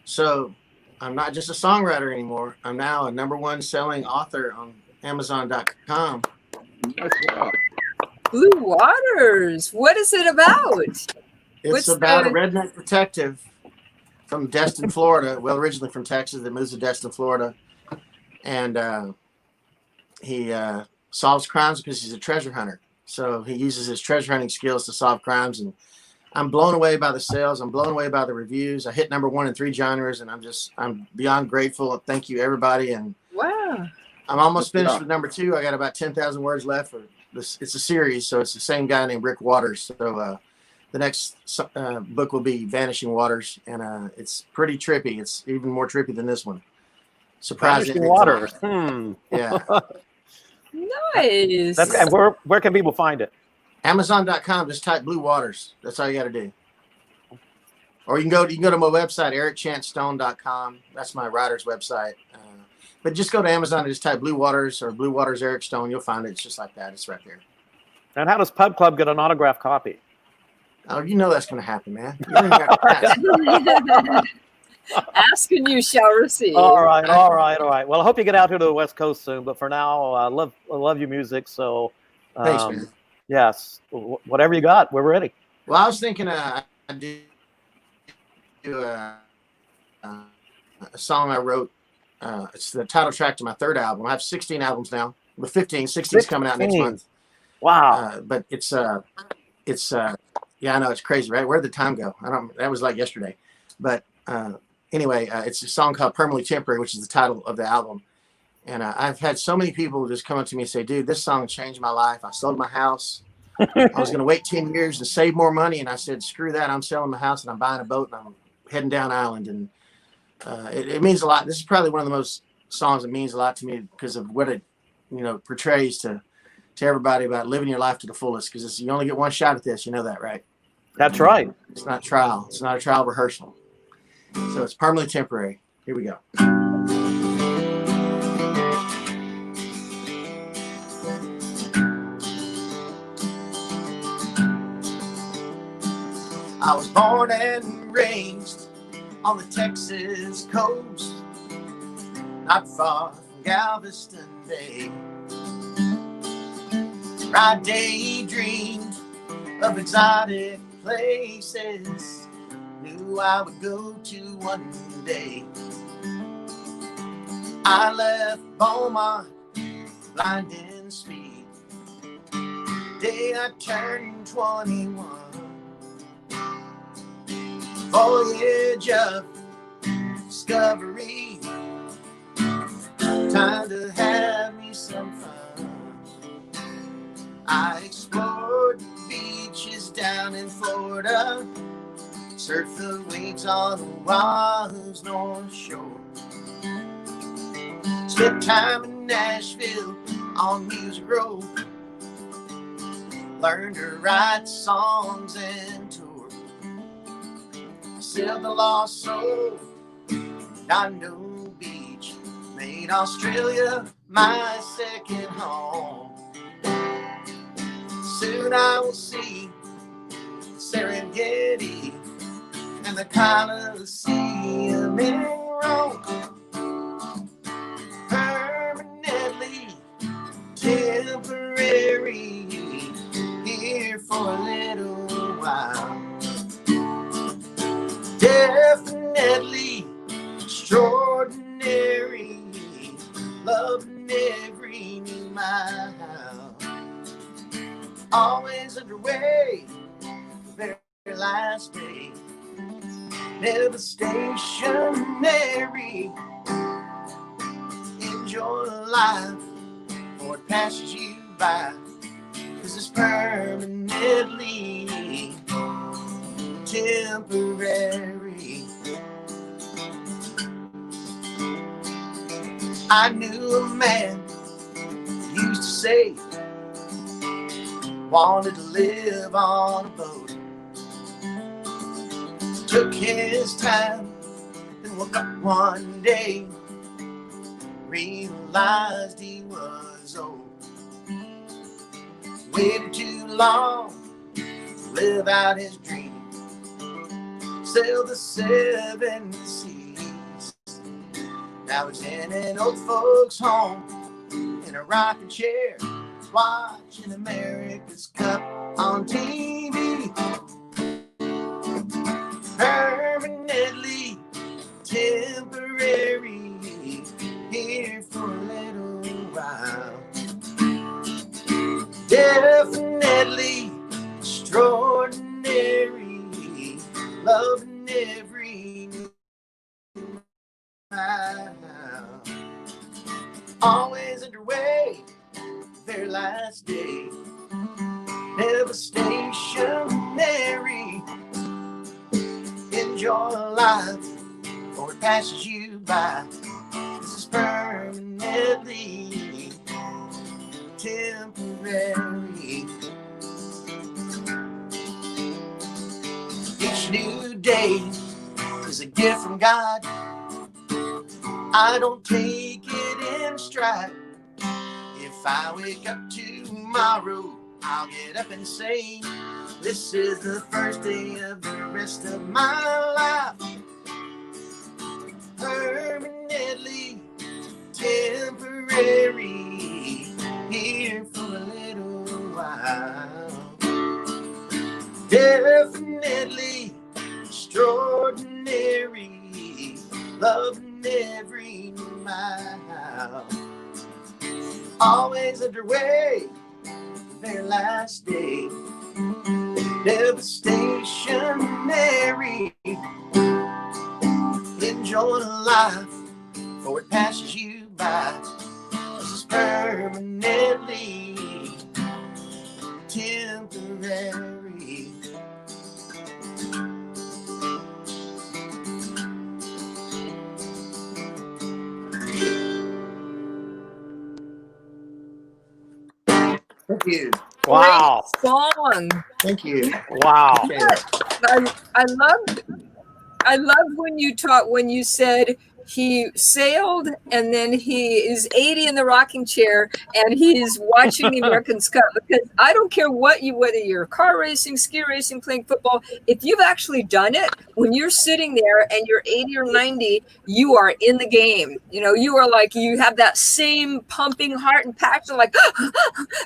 So I'm not just a songwriter anymore. I'm now a #1 selling author on Amazon.com. Nice job. Blue Waters. What is it about? It's What's about the- a redneck detective from Destin, Florida. Well, originally from Texas, that moves to Destin, Florida, and he solves crimes because he's a treasure hunter. So he uses his treasure hunting skills to solve crimes, and I'm blown away by the sales. I'm blown away by the reviews. I hit #1 in 3 genres, and I'm beyond grateful. Thank you, everybody, and Wow. I'm almost finished with #2. I got about 10,000 words left for this. It's a series, so it's the same guy named Rick Waters. So the next book will be Vanishing Waters, and it's pretty trippy. It's even more trippy than this one. Surprising. Vanishing Waters. Yeah. Nice. And where can people find it? Amazon.com. Just type Blue Waters. That's all you got to do. Or you can go to my website, ericchancestone.com. That's my writer's website. But just go to Amazon and just type Blue Waters or Blue Waters Eric Stone. You'll find it. It's just like that. It's right there. And how does Pub Club get an autographed copy? Oh, you know that's going to happen, man. You don't even got to ask. Ask and you shall receive. All right. Well, I hope you get out here to the West Coast soon. But for now, I love your music. So, Thanks, man. yes, whatever you got, we're ready. Well, I was thinking I'd do a song I wrote. It's the title track to my third album. I have 16 albums now. With 16's coming out next month. Wow. But it's yeah, I know it's crazy, right? Where'd the time go? That was like yesterday. But anyway, it's a song called Permanently Temporary, which is the title of the album. And I've had so many people just come up to me and say, dude, this song changed my life. I sold my house. I was going to wait 10 years to save more money. And I said, screw that. I'm selling my house and I'm buying a boat and I'm heading down island. And it means a lot. This is probably one of the most songs that means a lot to me because of what it, portrays to everybody about living your life to the fullest. Because you only get one shot at this. You know that, right? That's right. It's not trial. It's not a trial rehearsal. So it's permanently temporary. Here we go. I was born and raised on the Texas coast, not far from Galveston Bay. I daydreamed of exotic places, knew I would go to one day. I left Beaumont, blinding speed, day I turned 21. Voyage of discovery, time to have me some fun. I explored the beaches down in Florida, surfed the waves on Oahu's North Shore. Spent time in Nashville on Music Row, learned to write songs and tour. Sailed the lost soul, Dondo Beach, made Australia my second home. Soon I will see Serengeti and the Colosseum in Rome. Permanently temporary, here for a little while. Definitely extraordinary, loving every new mile. Always underway, very last day. Never stationary. Enjoy life before it passes you by, 'cause it's permanently temporary. I knew a man used to say wanted to live on a boat. Took his time and woke up one day, realized he was old. Waited too long to live out his dream. Sail the 7 seas. Now he's in an old folks' home in a rocking chair, watching America's Cup on TV. Permanently temporary, here for a little while. Definitely extraordinary, loving every new mile. Always underway, their last day. Never stationary. Enjoy life before it passes you by. This is permanently temporary. Each new day is a gift from God. I don't take it in stride. If I wake up tomorrow I'll get up and say, this is the first day of the rest of my life. Permanently temporary, here for a little while. Definitely extraordinary, loving every mile. Always underway, their last day. Never stationary. Enjoy life before it passes you by. This is permanently temporary. Thank you. Wow. Great song. Thank you. Wow. Okay. I loved when you said he sailed and then he is 80 in the rocking chair and he's watching the American Cup, because I don't care whether you're car racing, ski racing, playing football, if you've actually done it, when you're sitting there and you're 80 or 90, you are in the game. You know, you are like, you have that same pumping heart and passion, like,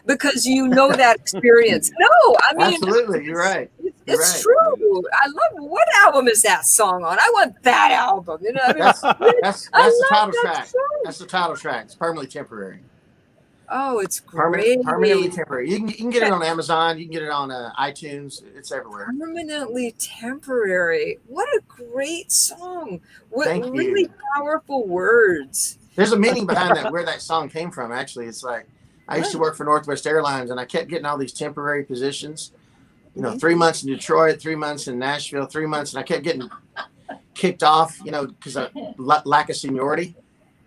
because you know that experience. No, I mean, Absolutely, you're right. It's true. I love. What album is that song on? I want that album. You know, I mean, That's the title track. Song. That's the title track. It's Permanently Temporary. Oh, it's great. Permanently Temporary. You can get it on Amazon. You can get it on iTunes. It's everywhere. Permanently Temporary. What a great song. What Thank really you. powerful words. There's a meaning behind that, where that song came from. Actually, it's like I used to work for Northwest Airlines, and I kept getting all these temporary positions. You know, 3 months in Detroit, 3 months in Nashville, 3 months, and I kept getting kicked off, you know, because of lack of seniority.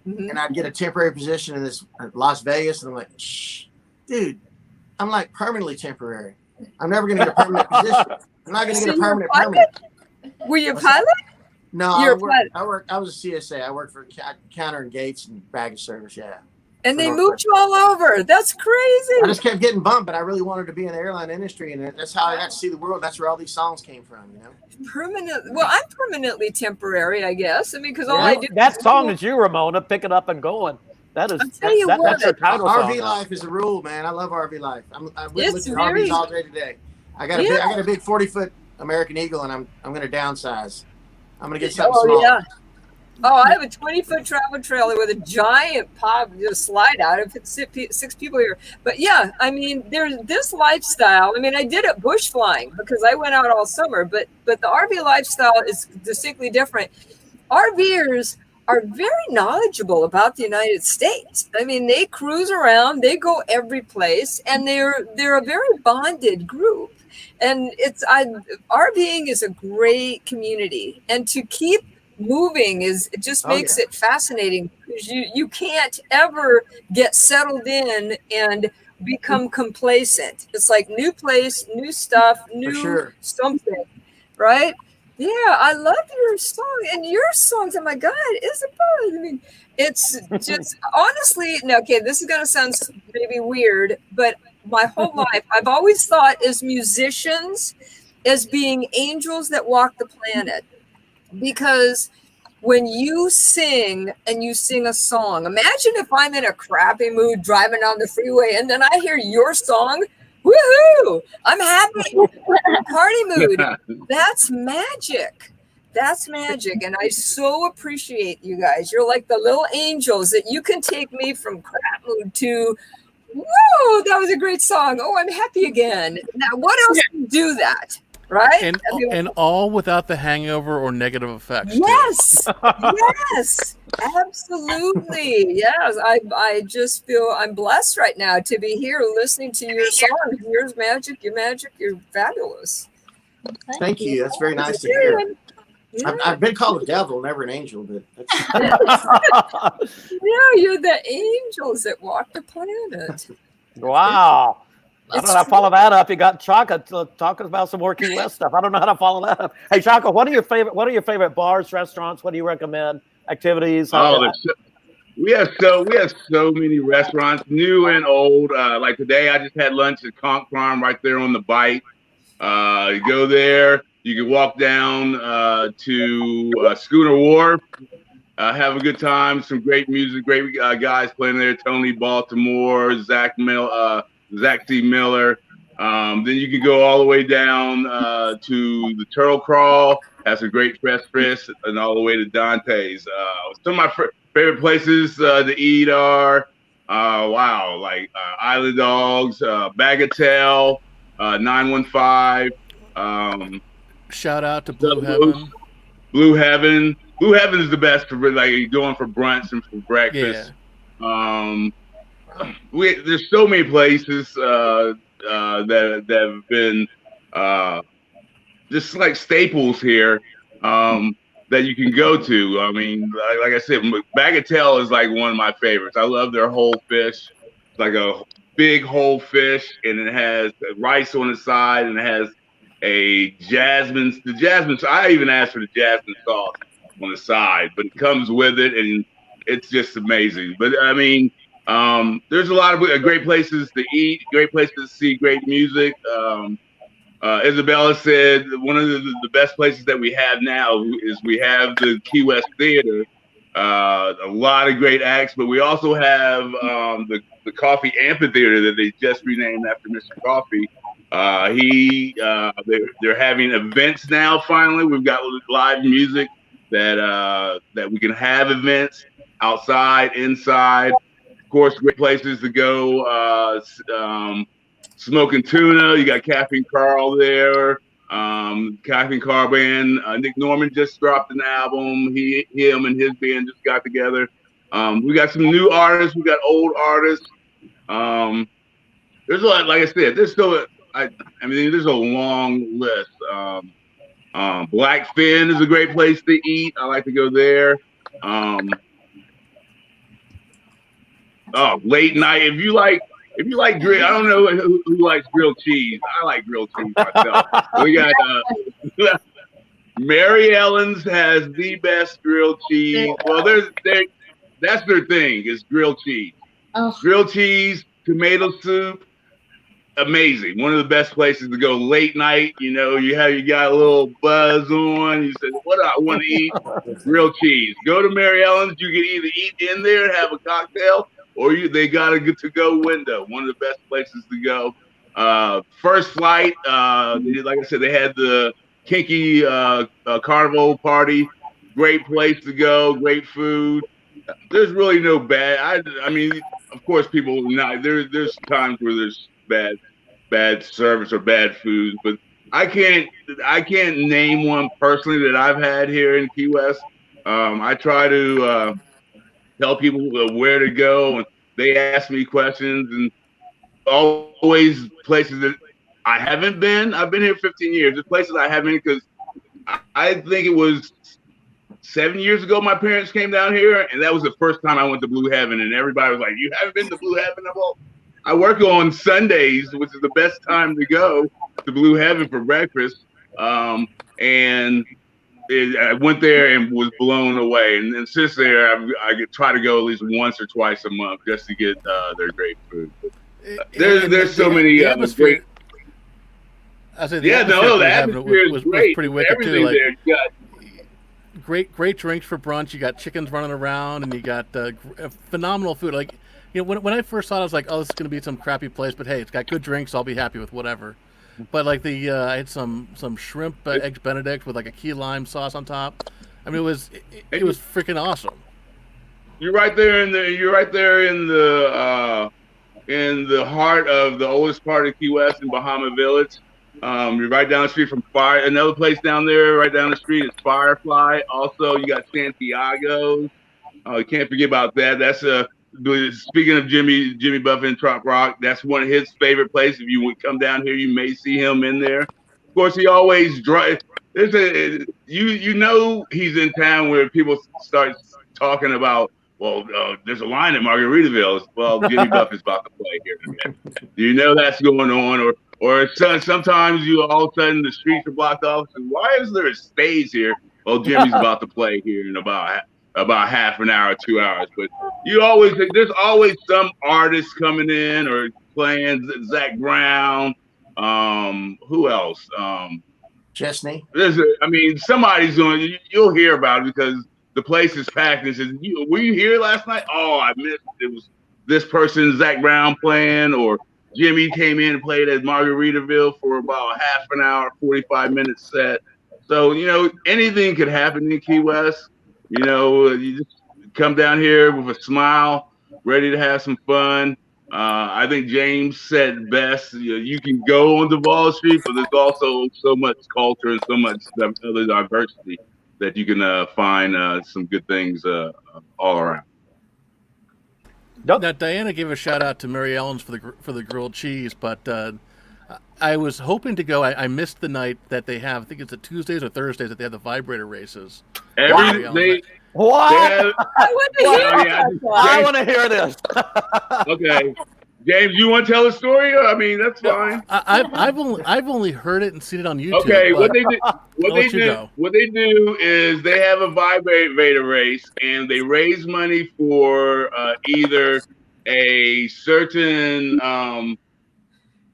Mm-hmm. And I'd get a temporary position in this Las Vegas, and I'm like, shh, dude, I'm like permanently temporary. I'm never going to get a permanent position. I'm not going to get a permanent. Were you a pilot? No, I was a CSA. I worked for counter and gates and baggage service. Yeah. And they moved you all over. That's crazy. I just kept getting bumped, but I really wanted to be in the airline industry, and that's how I got to see the world. That's where all these songs came from, you know. Permanent. Well, I'm permanently temporary, I guess. I mean, because all I do. That song is you, Ramona. Pick it up and going. That is. That's your title song. RV life is a rule, man. I love RV life. I'm looking at very... RVs all day today. I got a big 40-foot American Eagle, and I'm going to downsize. I'm going to get something small. Yeah. Oh, I have a 20-foot travel trailer with a giant slide out. If it's 6 people here, but yeah, I mean, there's this lifestyle. I mean, I did it bush flying because I went out all summer, but the RV lifestyle is distinctly different. RVers are very knowledgeable about the United States. I mean, they cruise around, they go every place, and they're a very bonded group. And RVing is a great community, and to keep moving makes it fascinating, because you can't ever get settled in and become complacent. It's like new place, new stuff, new something, right? Yeah, I love your song and your songs. Oh my God, Isabella. I mean, it's just honestly, no, okay, this is gonna sound maybe weird, but my whole life I've always thought as musicians as being angels that walk the planet. Because when you sing and you sing a song, imagine if I'm in a crappy mood driving down the freeway and then I hear your song, woohoo, I'm happy, party mood. That's magic. That's magic. And I so appreciate you guys. You're like the little angels that you can take me from crap mood to, whoa, that was a great song. Oh, I'm happy again. Now, what else can do that? Right? And all without the hangover or negative effects. Yes. Yes. Absolutely. Yes. I just feel I'm blessed right now to be here listening to your song. Yours magic, you're fabulous. Thank you. That's very nice to hear. Yeah. I've been called a devil, never an angel, but yeah, you're the angels that walk the planet. Wow. I don't know how to follow that up. You got Chaka talking about some more Key West stuff. I don't know how to follow that up. Hey, Chaka, what are your favorite bars, restaurants? What do you recommend? Activities? We have so many restaurants, new and old. Like today, I just had lunch at Conch Farm right there on the bike. You go there. You can walk down to Schooner Wharf. Have a good time. Some great music, great guys playing there. Tony Baltimore, Zach C. Miller. Then you can go all the way down to the Turtle Crawl. Has some great fresh fish, and all the way to Dante's. Some of my favorite places to eat are Island Dogs, Bagatelle, 915. Shout out to Blue Heaven. Blue Heaven. Blue Heaven is the best for like going for brunch and for breakfast. Yeah. There's so many places that have been just like staples here that you can go to. I mean, like I said, Bagatelle is like one of my favorites. I love their whole fish. It's like a big whole fish, and it has rice on the side, and it has a jasmine. I even asked for the jasmine sauce on the side, but it comes with it, and it's just amazing. But I mean, there's a lot of great places to eat, great places to see great music. Isabella said one of the best places that we have now is we have the Key West Theater. A lot of great acts, but we also have the Coffee Amphitheater that they just renamed after Mr. Coffee. They're having events now. Finally, we've got live music that we can have events outside, inside. Of course, great places to go. Smoking Tuna. You got Caffeine Carl there. Caffeine Carl band. Nick Norman just dropped an album. Him and his band just got together. We got some new artists. We got old artists. There's a lot. Like I said, there's still. There's a long list. Blackfin is a great place to eat. I like to go there. Late night. If you like grill, I don't know who likes grilled cheese. I like grilled cheese myself. We got Mary Ellen's has the best grilled cheese. Well, that's their thing is grilled cheese. Oh. Grilled cheese, tomato soup. Amazing. One of the best places to go late night. You know, you got a little buzz on. You said, what do I want to eat? Grilled cheese. Go to Mary Ellen's. You can either eat in there and have a cocktail, or they got a good to-go window. One of the best places to go. First Flight. Like I said, they had the Kinky Carnival party. Great place to go. Great food. There's really no bad. I mean, of course, people not. There's times where there's bad service or bad food, but I can't name one personally that I've had here in Key West. I try to tell people where to go, and they ask me questions, and always places that I haven't been. I've been here 15 years. There's places I haven't because I think it was 7 years ago my parents came down here, and that was the first time I went to Blue Heaven, and everybody was like, "You haven't been to Blue Heaven?" Well, I work on Sundays, which is the best time to go to Blue Heaven for breakfast. I went there and was blown away. And then since there, I try to go at least once or twice a month just to get their great food. There's so many great. I said, the atmosphere was pretty wicked everything too. Like, great drinks for brunch. You got chickens running around, and you got phenomenal food. Like, you know, when I first saw it, I was like, oh, this is going to be some crappy place, but hey, it's got good drinks, so I'll be happy with whatever. But like I had some shrimp eggs Benedict with like a key lime sauce on top. I mean, it was freaking awesome. You're right there in the heart of the oldest part of Key West in Bahama Village. You're right down the street from another place down there right down the street is Firefly. Also, you got Santiago's. You can't forget about that. That's speaking of Jimmy Buffett and TropRock, that's one of his favorite places. If you would come down here, you may see him in there. Of course, he always drives. He's in town where people start talking about, well, there's a line at Margaritaville. Well, Jimmy Buffett's about to play here in a minute. You know that's going on, or sometimes you all of a sudden the streets are blocked off. And why is there a stage here? Well, Jimmy's about to play here in about about half an hour, 2 hours. But there's always some artist coming in or playing. Zach Brown. Who else? Chesney. Somebody's doing. You'll hear about it because the place is packed. And says, "Were you here last night?" Oh, I missed. It was this person, Zach Brown, playing, or Jimmy came in and played at Margaritaville for about half an hour, 45-minute set. So anything could happen in Key West. You just come down here with a smile, ready to have some fun. I think James said best. You can go on Duval Street, but there's also so much culture and so much other diversity that you can find some good things all around. Yep. Now, Diana gave a shout out to Mary Ellen's for the grilled cheese, but I was hoping to go. I missed the night that they have. I think it's a Tuesdays or Thursdays that they have the vibrator races. What? I want to hear this. Okay, James, you want to tell a story? That's fine. I've only heard it and seen it on YouTube. Okay, what they do is they have a vibrator race, and they raise money for either a certain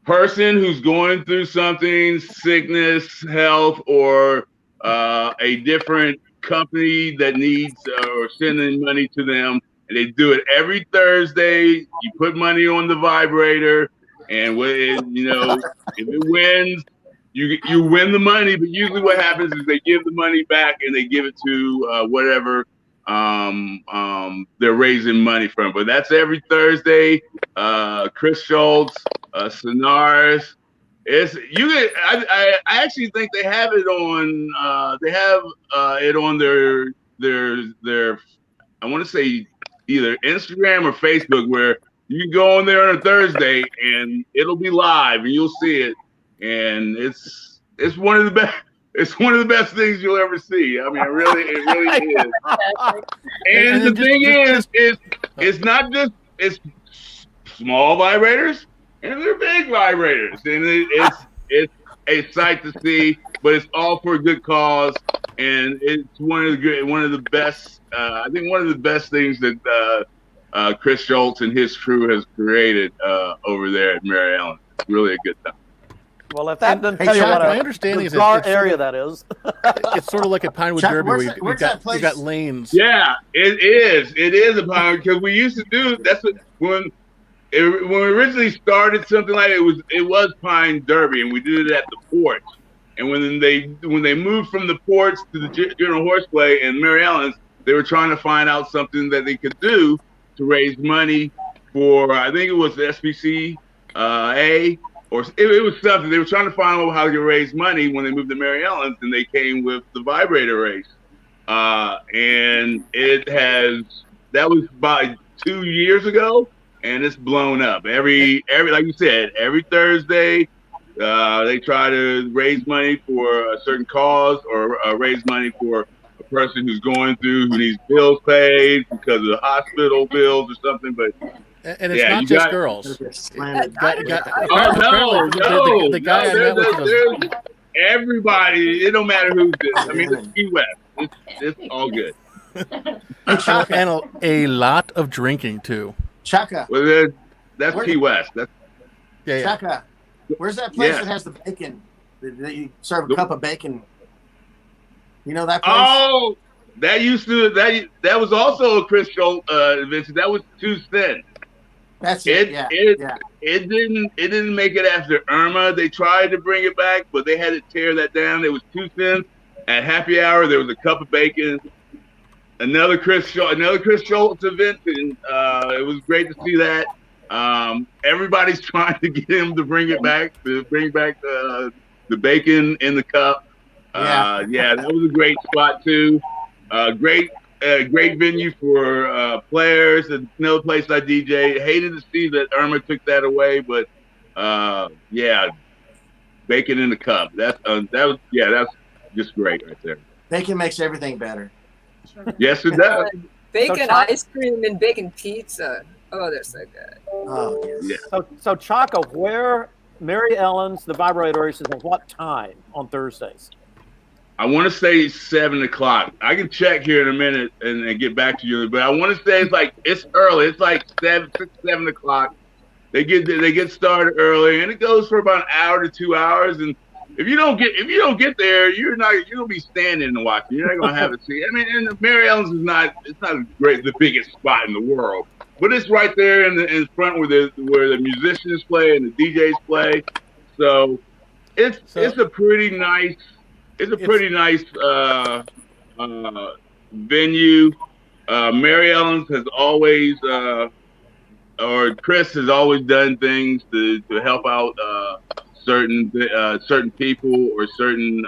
person who's going through something, sickness, health, or a different company that needs or sending money to them. And they do it every Thursday. You put money on the vibrator, and if it wins, you win the money. But usually, what happens is they give the money back and they give it to whatever they're raising money from. But that's every Thursday. Chris Schultz, Sonaris. I actually think they have it on. They have it on their. I want to say either Instagram or Facebook, where you can go on there on a Thursday and it'll be live and you'll see it, and it's one of the best. It's one of the best things you'll ever see. It really is. And the thing is, it's not just it's small vibrators, and they're big vibrators, and it's a sight to see. But it's all for a good cause, and it's one of the best. I think one of the best things that Chris Schultz and his crew has created over there at Mary Ellen. It's really a good time. Well, if that doesn't tell you what my understanding is bizarre area that is. It's sort of like a Pinewood Derby where you've got lanes. Yeah, it is. It is a Pinewood, because we used to do when we originally started something like it was Pine Derby, and we did it at the porch. And when they moved from the porch to the General Horseplay in Mary Ellen's, they were trying to find out something that they could do to raise money for, I think it was the SPCA, or it was something. They were trying to find out how to raise money when they moved to Mary Ellen's, and they came with the vibrator race. And that was about 2 years ago, and it's blown up. Every like you said, every Thursday, they try to raise money for a certain cause, or raise money for a person who's going through, who needs bills paid because of the hospital bills or something. But and it's not just girls. Everybody. It don't matter who's this. It's Key West. It's all good. And a lot of drinking too. Chaka. Well, that's Key West. Yeah. Chaka. Where's that place that has the bacon? That you serve a cup of bacon. You know that place? Oh, that was also a Chris Schultz invention. That was 2 cents. That's it. It didn't make it after Irma. They tried to bring it back, but they had to tear that down. It was 2 cents. At happy hour, there was a cup of bacon. Another Chris Schultz invention. It was great to see that. Everybody's trying to get him to bring back the bacon in the cup. That was a great spot too. Great venue for players. Another place I DJ. Hated to see that Irma took that away, but bacon in the cup. That's just great right there. Bacon makes everything better. Yes, it does. Bacon ice cream and bacon pizza. Oh, they're so good. Oh, yes. Yeah. So Chaka, where Mary Ellen's, the vibrator races, at what time on Thursdays? I want to say 7 o'clock. I can check here in a minute and get back to you. But I want to say it's early. It's like 7 o'clock. They get started early, and it goes for about an hour to 2 hours. And if you don't get there, you're gonna be standing and watching. You're not gonna have a seat. I mean, and Mary Ellen's is not the biggest spot in the world, but it's right there in front where the musicians play and the DJs play. So it's a pretty nice venue. Mary Ellen's has always or Chris has always done things to help out certain people or certain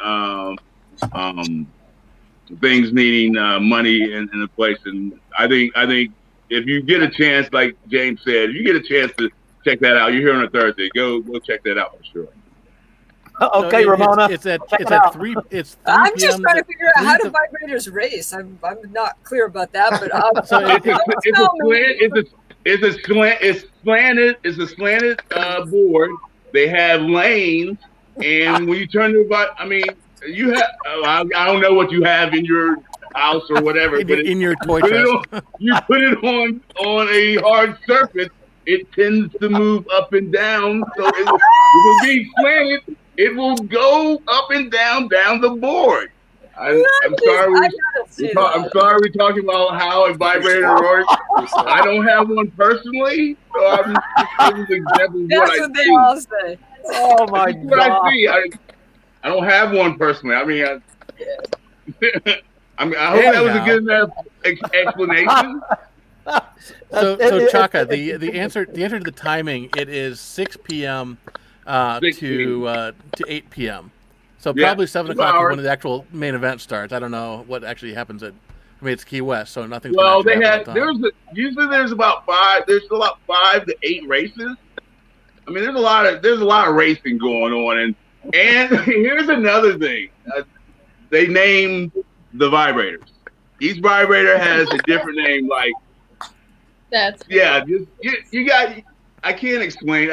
things needing money in a place. And I think if you get a chance, like James said, if you get a chance to check that out, you're here on a Thursday. Go check that out for sure. Okay, so Ramona. It's at 3. It's 3 I'm just p.m. trying to figure out how do vibrators race. I'm not clear about that, but So it's slanted board. They have lanes, and when you turn the you have I don't know what you have in your house or whatever, but in your toy chest. You put it on a hard surface. It tends to move up and down, so it will be slanted. It will go up and down the board. I'm sorry we're talking about how a vibrator works. I don't have one personally, so I'm just giving examples of what they all say. Oh my God! What I see, I don't have one personally. I mean, I hope that was a good enough explanation. So Chaka, the answer to the timing, it is 6 p.m. to 8 p.m. So probably 7 o'clock is when the actual main event starts. I don't know what actually happens it's Key West, so nothing's. Well, usually there's about 5 to 8 races. I mean, there's a lot of racing going on, and here's another thing. They named the vibrators. Each vibrator has a different name. Like that's you got. I can't explain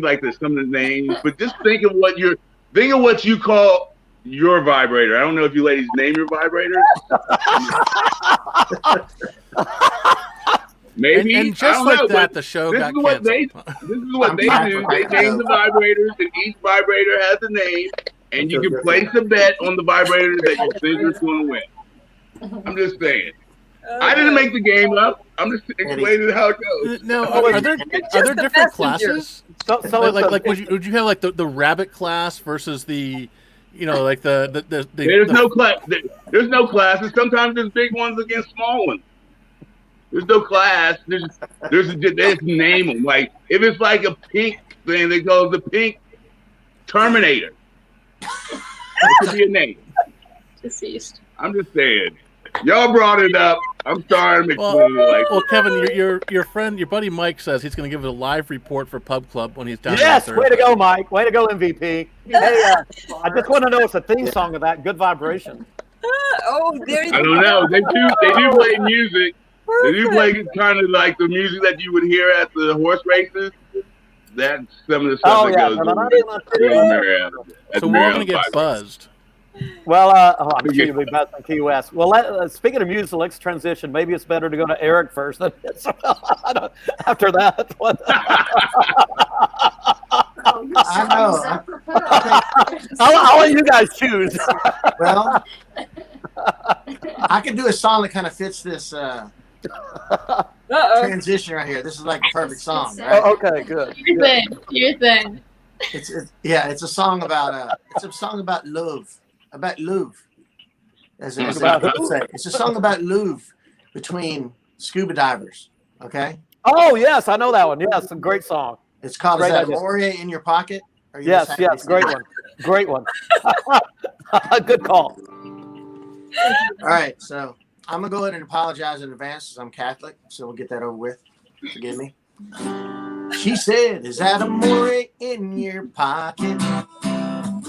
like some of the names, but just think of what you call your vibrator. I don't know if you ladies name your vibrators. Maybe. And just like that, the show got canceled. This is what they do. They name the vibrators, and each vibrator has a name, and you can place a bet on the vibrator that you think is going to win. I'm just saying. I didn't make the game up. I'm just explaining how it goes. No, are there different classes? So like would you have like the rabbit class versus the like the There's no class. There's no classes. Sometimes there's big ones against small ones. There's no class. There's name them. Like if it's like a pink thing, they call it the pink Terminator. It could be a name. Deceased. I'm just saying. Y'all brought it up. I'm sorry. Well, Kevin, your friend, your buddy Mike says he's going to give it a live report for Pub Club when he's down there. Yes, way to go, Mike. Way to go, MVP. Hey, I just want to know it's a theme song of that. Good vibration. There you go. I don't know. They do play music. They do play kind of like the music that you would hear at the horse races. That's some of the stuff that goes on. So we're going to get buzzed. Well, I'm sure you'll be best in Key West. Well, speaking of music, let's transition. Maybe it's better to go to Eric first than after that. I know. I'll let you guys choose. Well, I can do a song that kind of fits this transition right here. This is like a perfect song. Right? Okay, good. Your thing. It's a song about love. About love. It's a song about love between scuba divers. Okay. Oh yes, I know that one. Yes, a great song. It's called "Is That Amore in Your Pocket?" Yes, great one. Good call. All right, so I'm gonna go ahead and apologize in advance, because I'm Catholic, so we'll get that over with. Forgive me. She said, "Is that amore in your pocket?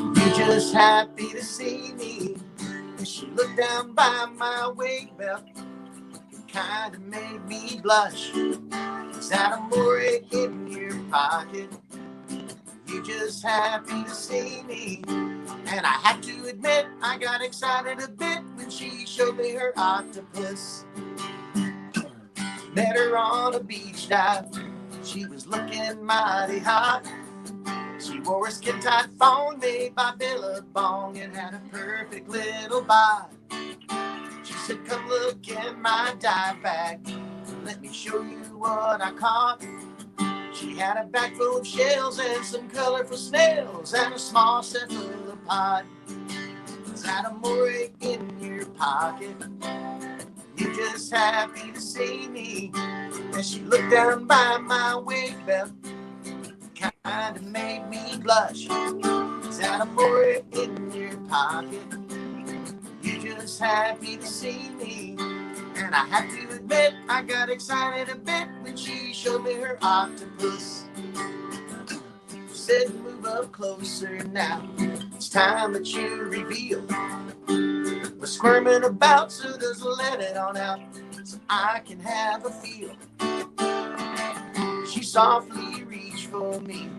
You just happy to see me?" And she looked down by my weight belt, kind of made me blush. Is that amore in your pocket? You just happy to see me. And I have to admit, I got excited a bit when she showed me her octopus. Met her on a beach dive. She was looking mighty hot. She wore a skin-tight thong made by Billabong and had a perfect little bod. She said, come look in my dive bag. Let me show you what I caught. She had a bag full of shells and some colorful snails and a small cephalopod. Is that a moray in your pocket? You just happy to see me. And she looked down by my weight belt. Kind of made me blush. Is that a moray in your pocket? You just happy to see me. And I have to admit, I got excited a bit when she showed me her octopus. She said, move up closer now. It's time that you reveal. We're squirming about, so just let it on out so I can have a feel. She softly reached for me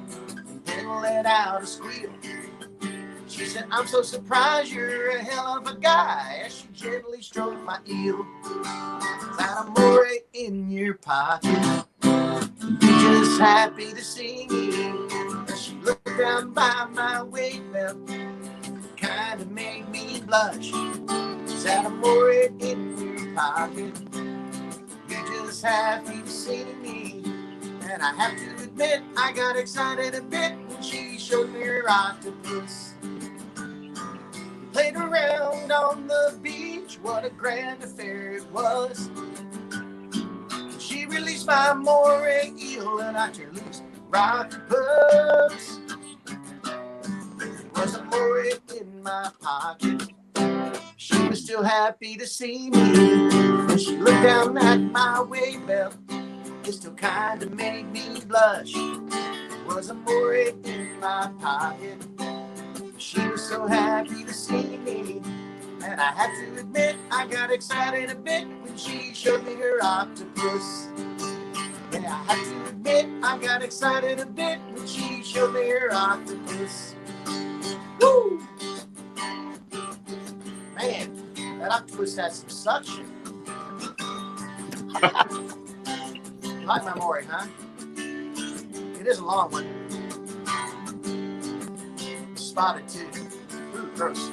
and then let out a squeal. She said, I'm so surprised you're a hell of a guy, as she gently stroked my eel. Is that a moray in your pocket? You just happy to see me. As she looked down by my weight belt, kind of made me blush. Is that a moray in your pocket? You just happy to see me. And I have to admit, I got excited a bit when she showed me her octopus. Played around on the beach, what a grand affair it was. She released my moray eel and I turned loose octopus. There was a moray in my pocket. She was still happy to see me. When she looked down at my weight belt, it still kind of made me blush. There was a moray in my pocket. She was so happy to see me. And I have to admit, I got excited a bit when she showed me her octopus. Yeah, I have to admit, I got excited a bit when she showed me her octopus. Woo! Man, that octopus has some suction. You like my moray, huh? It is a long one. Spotted too. Ooh, gross.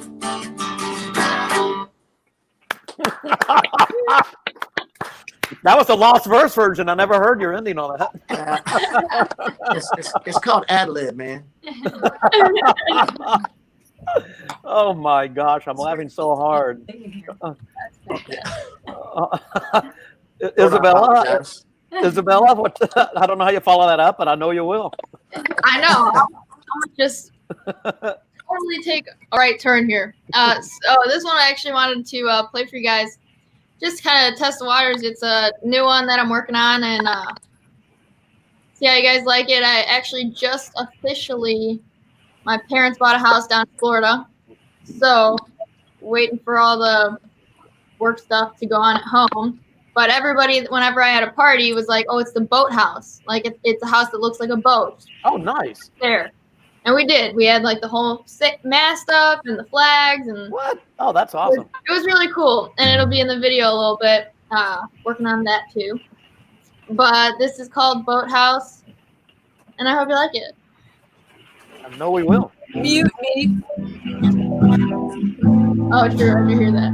That was the lost verse version. I never heard your ending on that. It's called ad lib, man. Oh my gosh, I'm laughing so hard. Isabella, what? I don't know how you follow that up, but I know you will. I know. I'm just totally take a right turn here. So this one I actually wanted to play for you guys. Just kind of test the waters. It's a new one that I'm working on and see how you guys like it. I actually just officially, my parents bought a house down in Florida. So waiting for all the work stuff to go on at home. But everybody, whenever I had a party, was like, oh, it's the boat house. Like it's a house that looks like a boat. Oh, nice. There. And we did. We had like the whole mast up and the flags and what? Oh, that's awesome. It was really cool, and it'll be in the video a little bit. Working on that too. But this is called Boathouse, and I hope you like it. I know we will. Mute me. Oh, sure, I do hear that.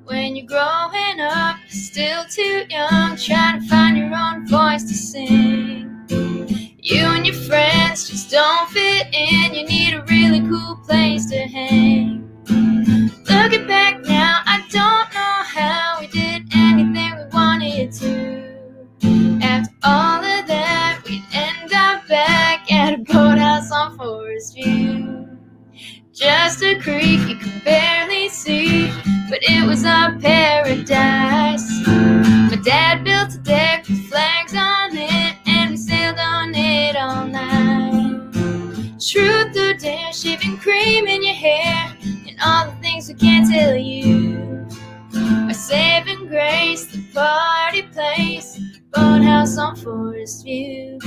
When you're growing up, still too young, trying to find your own voice to sing. You and your friends just don't fit in, you need a really cool place to hang. Looking back now, I don't know how we did anything we wanted to. After all of that, we'd end up back at a boathouse on Forest View. Just a creek you could barely see, but it was our paradise. My dad built a deck with flags on it, and we sailed on it all night. Truth or dare, shaving cream in your hair, and all the things we can't tell you. Our saving grace, the party place, boathouse on Forest View.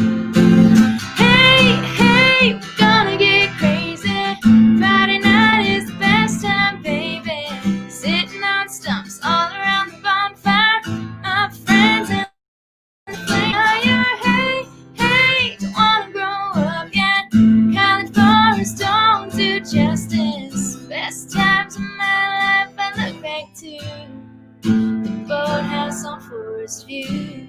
Hey, hey, we're gonna get crazy. Friday night is the best time, baby. Sitting on stumps all around the bonfire. My friends and fire. Hey, hey, don't wanna grow up yet. College bars don't do justice. Best times of my life I look back to. The boathouse on Forest View.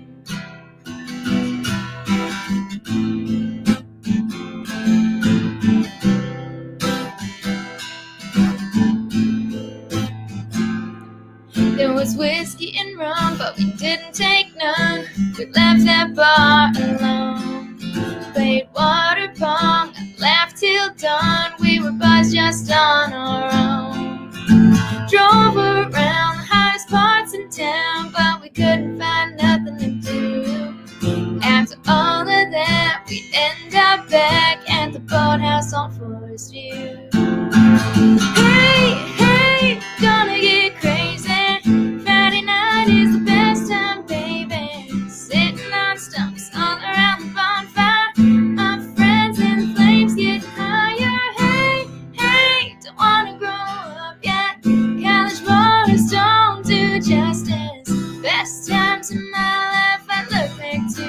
There was whiskey and rum, but we didn't take none. We left that bar alone. Played water pong, laughed till dawn. We were buzzed just on our own. Drove around the highest parts in town, but we couldn't find nothing to do. After all of that, we'd end up back at the boathouse on Forest View. Hey, hey, gonna get crazy. Friday night is the best time, baby. Sitting on stumps all around the bonfire. My friends and flames getting higher. Hey, hey, don't wanna grow up yet. College bars don't do justice. Best times in my life I look back to.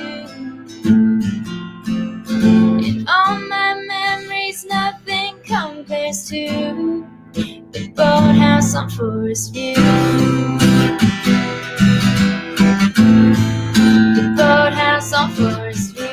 In all my memories, nothing compares to the boathouse on Forest View. The boathouse on Forest View.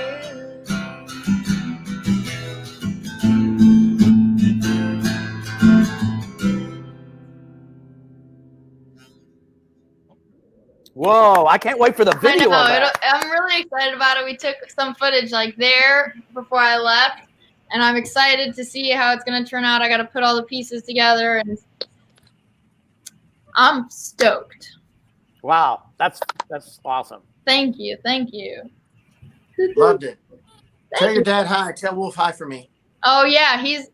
Whoa, I can't wait for the I video know, of that. I'm really excited about it. We took some footage like there before I left, and I'm excited to see how it's going to turn out. I got to put all the pieces together, and I'm stoked. Wow, that's awesome. Thank you. Thank you. Loved it. Tell your dad hi. Tell Wolf hi for me. Oh, yeah, he's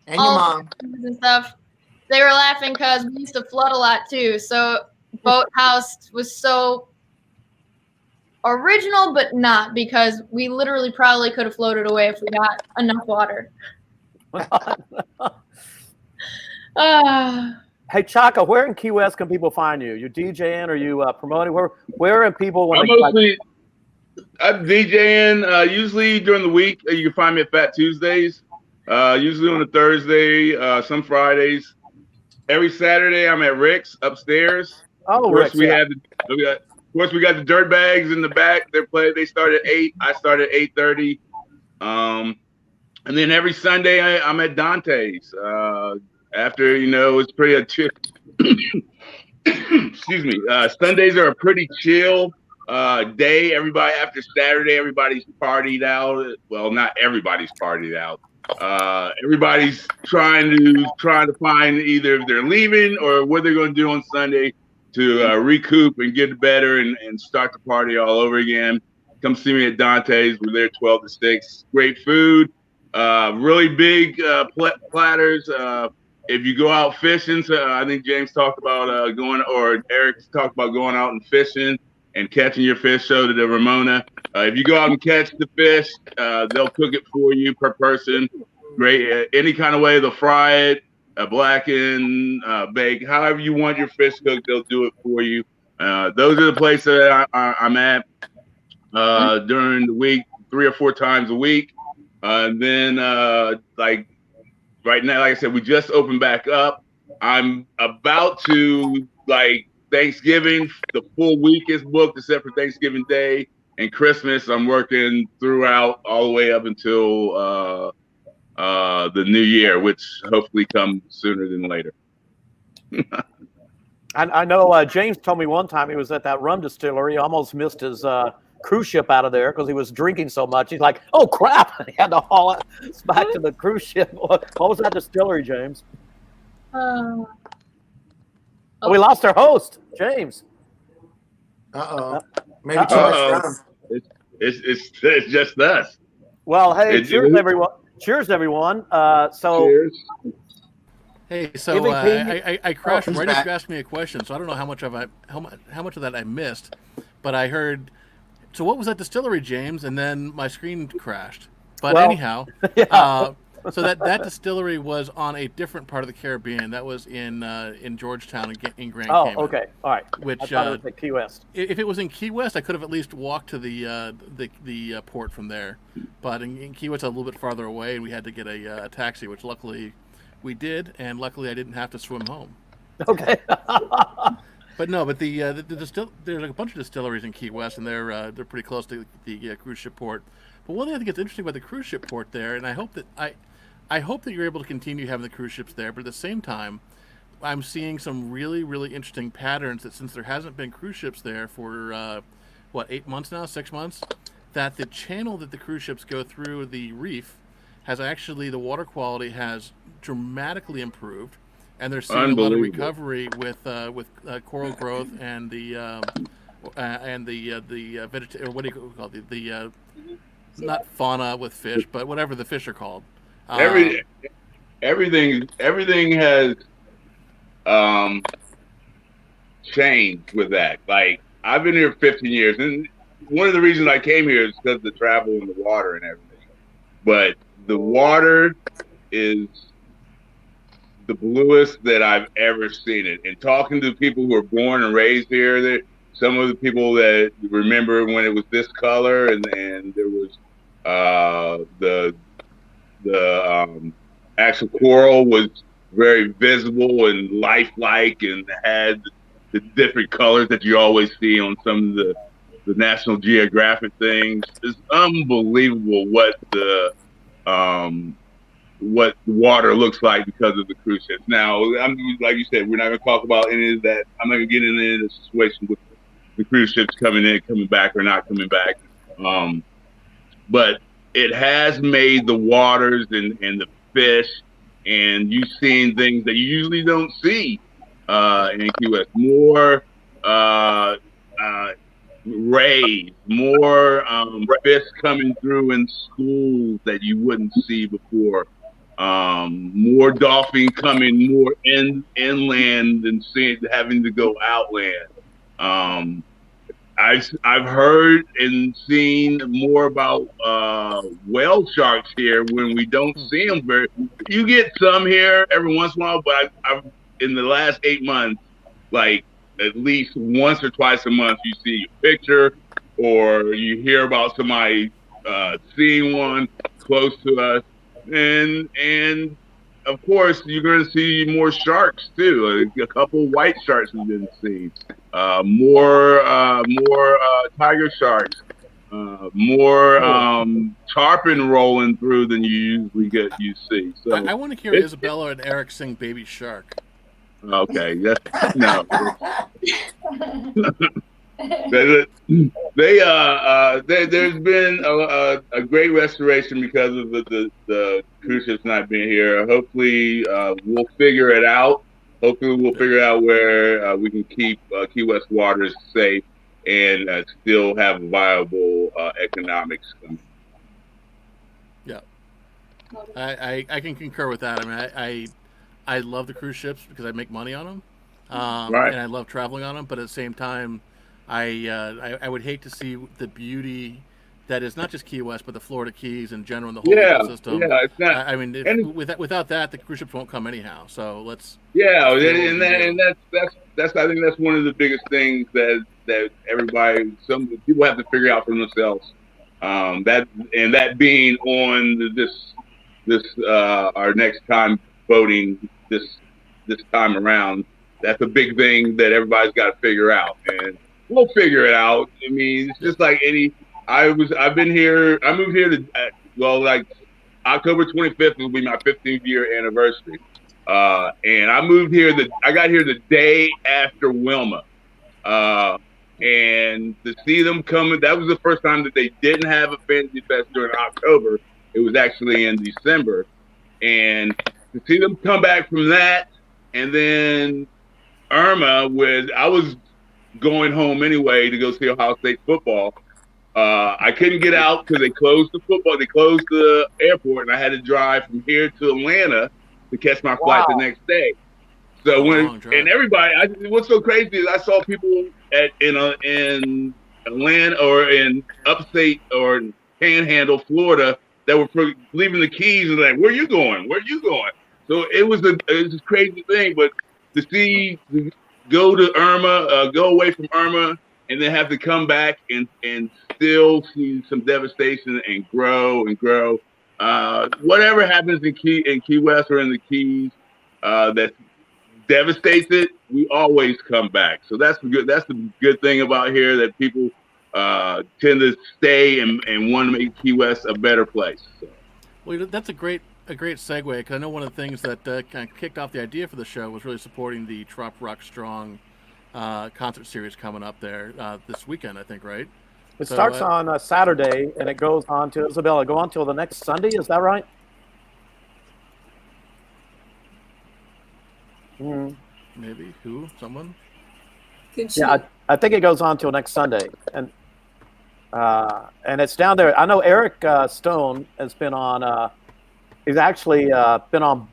And your mom. and stuff. They were laughing because we used to flood a lot too. So boathouse was so original, but not, because we literally probably could have floated away if we got enough water. Hey, Chaka, where in Key West can people find you? You DJing or you promoting? Where are people when I'm DJing usually during the week. You can find me at Fat Tuesdays. Usually on a Thursday, some Fridays. Every Saturday, I'm at Rick's upstairs. Oh, of course, Rick's, yeah. Of course, we got the dirt bags in the back. They start at 8. I start at 8:30. And then every Sunday, I'm at Dante's. After, it's pretty chill. Excuse me. Sundays are a pretty chill day. Everybody, after Saturday, everybody's partied out. Well, not everybody's partied out. Everybody's trying to find either if they're leaving or what they're going to do on Sunday to recoup and get better and start the party all over again. Come see me at Dante's. We're there 12 to 6. Great food. Really big platters. If you go out fishing, I think James talked about Eric talked about going out and fishing and catching your fish. So did the Ramona. If you go out and catch the fish, they'll cook it for you per person. Great. Any kind of way, they'll fry it, blacken, bake, however you want your fish cooked, they'll do it for you. Those are the places that I'm at during the week, 3 or 4 times a week. Then like right now, like I said, we just opened back up. I'm about to, like, Thanksgiving, the full week is booked except for Thanksgiving Day and Christmas. I'm working throughout all the way up until the new year, which hopefully comes sooner than later. I know James told me one time he was at that rum distillery. He almost missed his cruise ship out of there because he was drinking so much. He's like, oh, crap. He had to haul it back to the cruise ship. What was that distillery, James? We lost our host, James. Maybe too much rum. It's just us. Well, hey, cheers, everyone. Cheers, everyone. Cheers. Hey, so I crashed right as you asked me a question, so I don't know how much of that I missed, but I heard. So what was that distillery, James? And then my screen crashed. But anyhow, so that distillery was on a different part of the Caribbean. That was in Georgetown in Grand Cayman. Oh, okay, all right. Which I thought it was at Key West. If it was in Key West, I could have at least walked to the port from there. But in Key West, a little bit farther away, and we had to get a taxi, which luckily we did, and luckily I didn't have to swim home. Okay. But there's like a bunch of distilleries in Key West, and they're pretty close to the cruise ship port. But one thing I think is interesting about the cruise ship port there, and I hope that you're able to continue having the cruise ships there. But at the same time, I'm seeing some really, really interesting patterns that since there hasn't been cruise ships there for 8 months now, 6 months, that the channel that the cruise ships go through the reef has actually, the water quality has dramatically improved, and they're seeing a lot of recovery with coral growth and the vegetation, what do you call it? The not fauna with fish, but whatever the fish are called. Everything has changed with that. Like, I've been here 15 years, and one of the reasons I came here is because of the travel and the water and everything. But the water is the bluest that I've ever seen it. And talking to people who are born and raised here, some of the people that remember when it was this color, and there was the actual coral was very visible and lifelike and had the different colors that you always see on some of the National Geographic things. It's unbelievable what the water looks like because of the cruise ships. Now, like you said, we're not going to talk about any of that. I'm not going to get into the situation with the cruise ships coming in, coming back, or not coming back. But it has made the waters and the fish, and you've seen things that you usually don't see in Key West. More rays, more fish coming through in schools that you wouldn't see before. More dolphin coming more inland than having to go outland. I've heard and seen more about whale sharks here when we don't see them very. You get some here every once in a while, but I've in the last 8 months, like at least once or twice a month, you see a picture or you hear about somebody seeing one close to us, and of course you're going to see more sharks too. A couple white sharks have been seen. More tiger sharks, more tarpon rolling through than you usually see. So I want to hear Isabella and Eric sing "Baby Shark." Okay, no. There's been a great restoration because of the cruise ships not being here. Hopefully, we'll figure it out. Hopefully, we'll figure out where we can keep Key West waters safe and still have viable economics. Yeah, I can concur with that. I mean, I love the cruise ships because I make money on them, right. And I love traveling on them. But at the same time, I would hate to see the beauty that is not just Key West, but the Florida Keys in general, and the whole ecosystem. Yeah, it's not. I mean, without that, the cruise ships won't come anyhow. So let's. Yeah, and that's I think that's one of the biggest things that everybody, some people have to figure out for themselves. That being on this our next time voting this time around, that's a big thing that everybody's got to figure out, and we'll figure it out. I mean, it's just like any. I moved here like October 25th will be my 15th year anniversary. And I got here the day after Wilma. And to see them coming, that was the first time that they didn't have a Fantasy Fest during October. It was actually in December. And to see them come back from that, and then Irma, I was going home anyway to go see Ohio State football. I couldn't get out because they closed the airport, and I had to drive from here to Atlanta to catch my flight the next day. So and everybody, what's so crazy is I saw people in Atlanta or in upstate or Panhandle, Florida, that were leaving the Keys and like, where you going? Where you going? So it was a crazy thing, but to go to Irma, go away from Irma, and then have to come back and still see some devastation and grow and grow. Whatever happens in Key West or in the Keys, that devastates it, we always come back. So that's the good thing about here, that people tend to stay and want to make Key West a better place. So. Well, that's a great segue, because I know one of the things that kind of kicked off the idea for the show was really supporting the TropRock Strong concert series coming up there this weekend, I think, right? It starts on Saturday, and it goes on to Isabella. Go on till the next Sunday, is that right? Maybe someone? Yeah, I think it goes on till next Sunday, and it's down there. I know Eric Stone has been on. He's actually been on,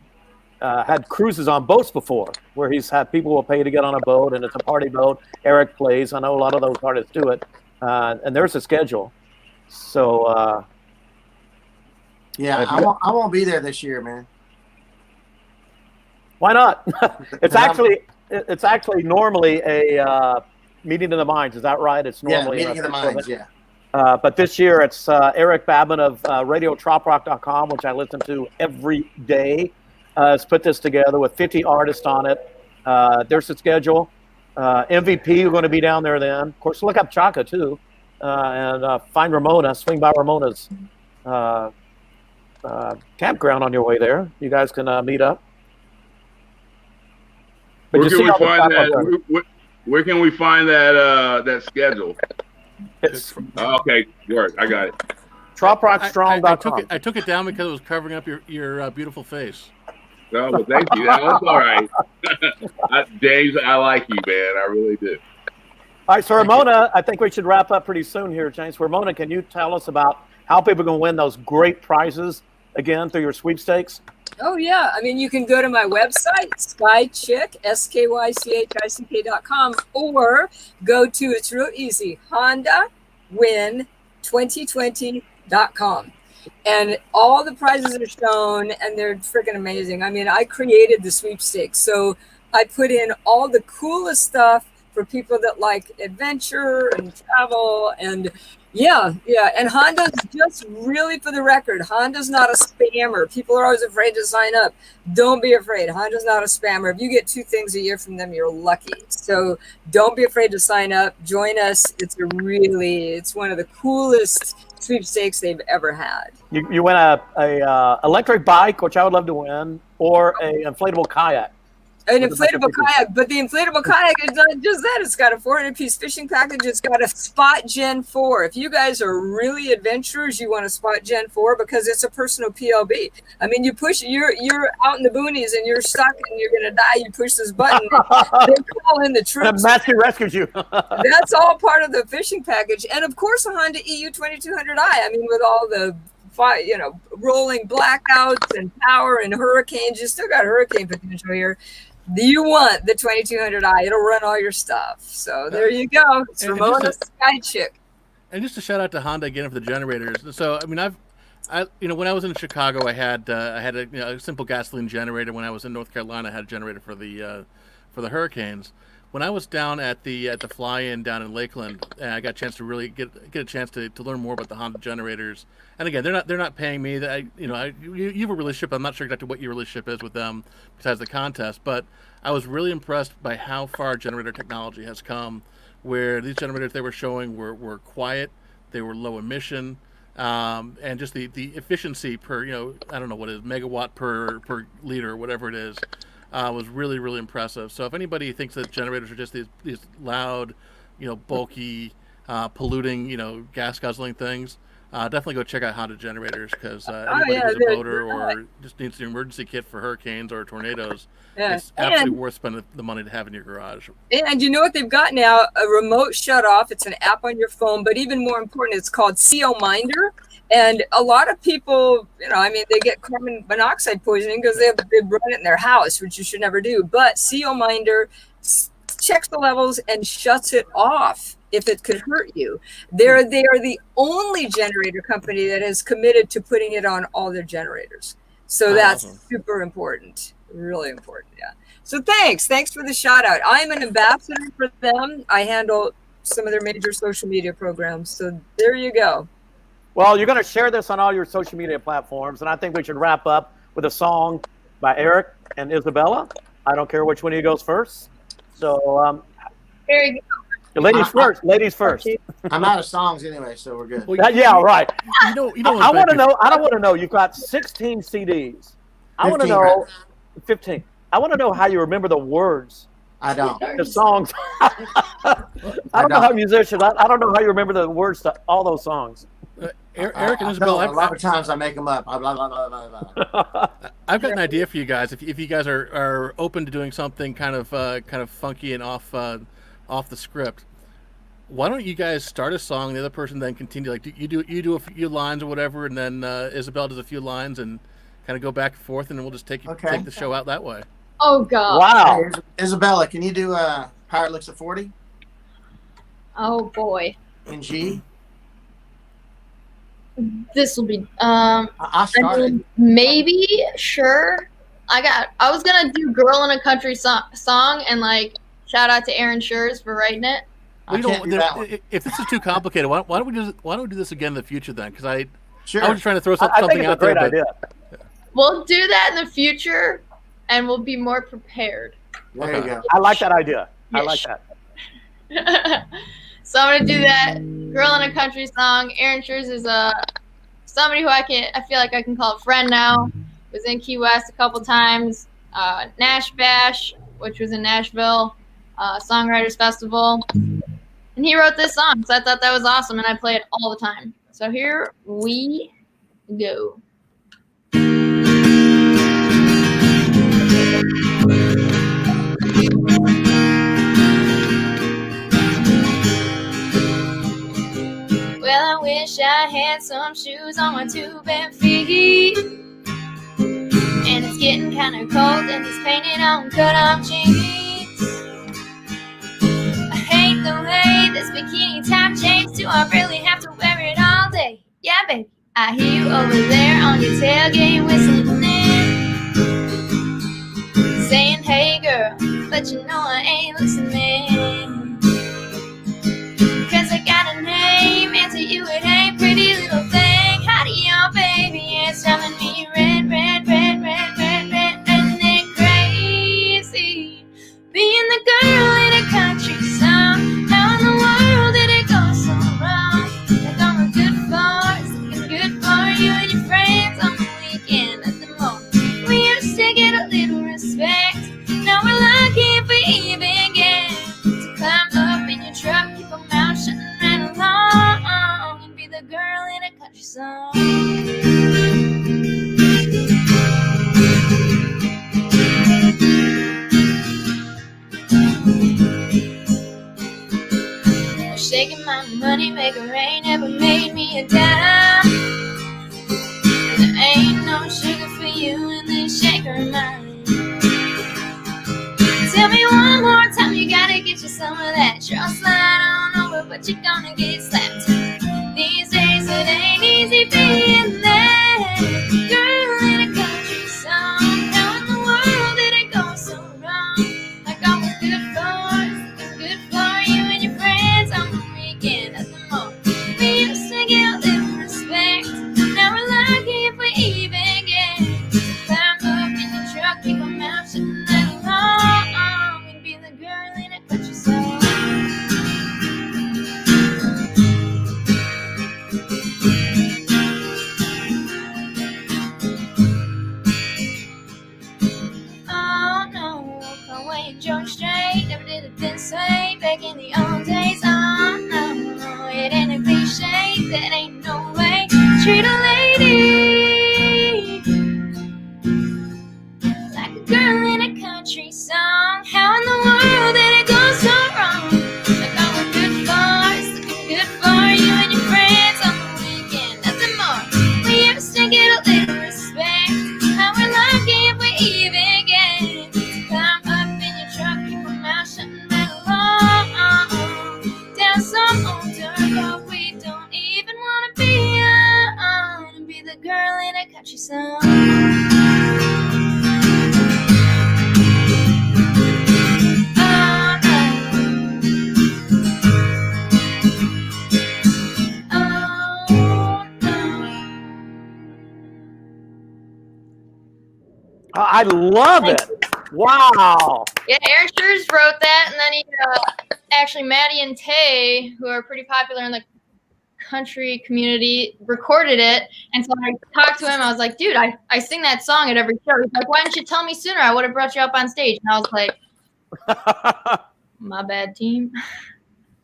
had cruises on boats before, where he's had people will pay to get on a boat, and it's a party boat. Eric plays. I know a lot of those artists do it, and there's a schedule. So yeah, I won't be there this year, man. Why not? It's actually normally a meeting of the minds. Is that right? It's normally meeting of the minds. Yeah. But this year it's Eric Babin of RadioTropRock.com, which I listen to every day. Has put this together with 50 artists on it. There's the schedule. MVP are going to be down there then. Of course, look up Chaka too, and find Ramona. Swing by Ramona's campground on your way there. You guys can meet up. But where can we find that? Where can we find that schedule? Okay, work. I got it. TropRockStrong.com. I took it down because it was covering up your beautiful face. Oh, well, thank you. That's all right. James, I like you, man. I really do. All right, so Ramona, I think we should wrap up pretty soon here, James. Ramona, can you tell us about how people are going to win those great prizes again through your sweepstakes? Oh, yeah. I mean, you can go to my website, SkyChick, SkyChick.com, or go to, it's real easy, HondaWin2020.com. And all the prizes are shown, and they're freaking amazing. I mean, I created the sweepstakes, so I put in all the coolest stuff for people that like adventure and travel, and yeah. And Honda's, just really for the record, Honda's not a spammer. People are always afraid to sign up. Don't be afraid. Honda's not a spammer. If you get 2 things a year from them, you're lucky. So don't be afraid to sign up. Join us. It's one of the coolest sweepstakes they've ever had. You win a electric bike, which I would love to win, or a inflatable kayak. An inflatable kayak, but the inflatable kayak is not just that. It's got a 400-piece fishing package. It's got a Spot Gen 4. If you guys are really adventurers, you want a Spot Gen 4 because it's a personal PLB. I mean, you're out in the boonies and you're stuck and you're gonna die. You push this button, they call in the troops. And Matthew rescues you. That's all part of the fishing package, and of course, a Honda EU 2200i. I mean, with all the rolling blackouts and power and hurricanes, you still got hurricane potential here. You want the 2200i. It'll run all your stuff. So there you go. It's Ramona Sky Chick. And just a shout out to Honda again for the generators. So I mean, when I was in Chicago, I had a simple gasoline generator. When I was in North Carolina, I had a generator for the hurricanes. When I was down at the fly-in down in Lakeland, I got a chance to really get a chance to learn more about the Honda generators. And again, they're not paying me. You have a relationship. I'm not sure exactly what your relationship is with them besides the contest, but I was really impressed by how far generator technology has come. Where these generators they were showing were quiet, they were low emission, and just the efficiency per I don't know what it is, megawatt per liter or whatever it is. Was really, really impressive. So if anybody thinks that generators are just these loud, bulky, polluting, gas guzzling things, definitely go check out Honda generators because anybody who's a boater or just needs an emergency kit for hurricanes or tornadoes, it's absolutely worth spending the money to have in your garage. And you know what they've got now? A remote shut off. It's an app on your phone, but even more important, it's called CO Minder. And a lot of people, I mean, they get carbon monoxide poisoning because they run it in their house, which you should never do. But CO Minder checks the levels and shuts it off if it could hurt you. They are the only generator company that has committed to putting it on all their generators. So that's awesome. super important, really important. Yeah. So thanks for the shout out. I'm an ambassador for them. I handle some of their major social media programs. So there you go. Well, you're going to share this on all your social media platforms, and I think we should wrap up with a song by Eric and Isabella. I don't care which one of you goes first. So, There you go. ladies first. Ladies first. I'm out of songs anyway, so we're good. Well, Yeah, right. you don't I want to know. I don't want to know. You've got 16 CDs. I want to 15, know right? 15. I want to know how you remember the words, I don't. the songs. I don't know how musicians. I don't know how you remember the words to all those songs. Eric and I Isabel, don't. A lot of times I make them up. Blah, blah, blah, blah, blah. I've got an idea for you guys. If you guys are open to doing something kind of funky and off the script, why don't you guys start a song, the other person then continue? Like you do a few lines or whatever, and then Isabel does a few lines and kind of go back and forth, and then we'll just take the show out that way. Oh God. Wow. Hey, Isabella, can you do Pirate Looks at 40 Oh boy. in G? This will be. I I started. mean, maybe. Sure. I was gonna do "Girl in a Country" song and like shout out to Aaron Schurz for writing it. I can't do that one. If this is too complicated, why don't we do this again in the future then? Because I Sure. was just trying to throw I think something it's a out there. great idea. We'll do that in the future, and we'll be more prepared. There you go. I like that idea. I like Yes. that. So I'm gonna do that "Girl in a Country" song. Aaron Schurz is somebody who I feel like I can call a friend now. Was in Key West a couple times. Nash Bash, which was in Nashville, Songwriters Festival, and he wrote this song. So I thought that was awesome, and I play it all the time. So here we go. Well, I wish I had some shoes on my 2 bare feet. And it's getting kinda cold and it's painted on cut-off jeans. I hate the way this bikini top changed. Do I really have to wear it all day? Yeah, baby, I hear you over there on your tailgate whistling in, saying, hey girl, but you know I ain't listening. Cause I got a name, and to you it ain't pretty little thing. How do your baby is driving me red, and crazy. Being the girl in a country song. How in the world did it go so wrong? Like I'm a good force, looking good for you and your friends on the weekend at the mall. We used to get a little respect. Now we're lucky if we even get to climb up in your truck, keep a mouth shut and run along, and be the girl in a country song. Shaking my money, make it rain, never made me a dime. There ain't no sugar for you in this shaker of mine. Tell me one more time, you gotta get you some of that. Sure, I'll slide on over, but you're gonna get slapped. These days it ain't easy being that girl in a country song. How in the world did it go so wrong? Like I was good for you and your friends on the weekend at the mall. We used to get a little respect. Now we're lucky if we even get to climb up in the truck, keep our mouth shut and let alone, and be the girl in a country song. Oh no, can't wait, George straight. Never did it this way back in the old days. Oh sound. I love it. Wow. Yeah, Aaron Schurz wrote that, and then he actually Maddie and Tay, who are pretty popular in the country community, recorded it. And so I talked to him. I was like, dude, I sing that song at every show. He's like, why didn't you tell me sooner? I would have brought you up on stage. And I was like, my bad, team.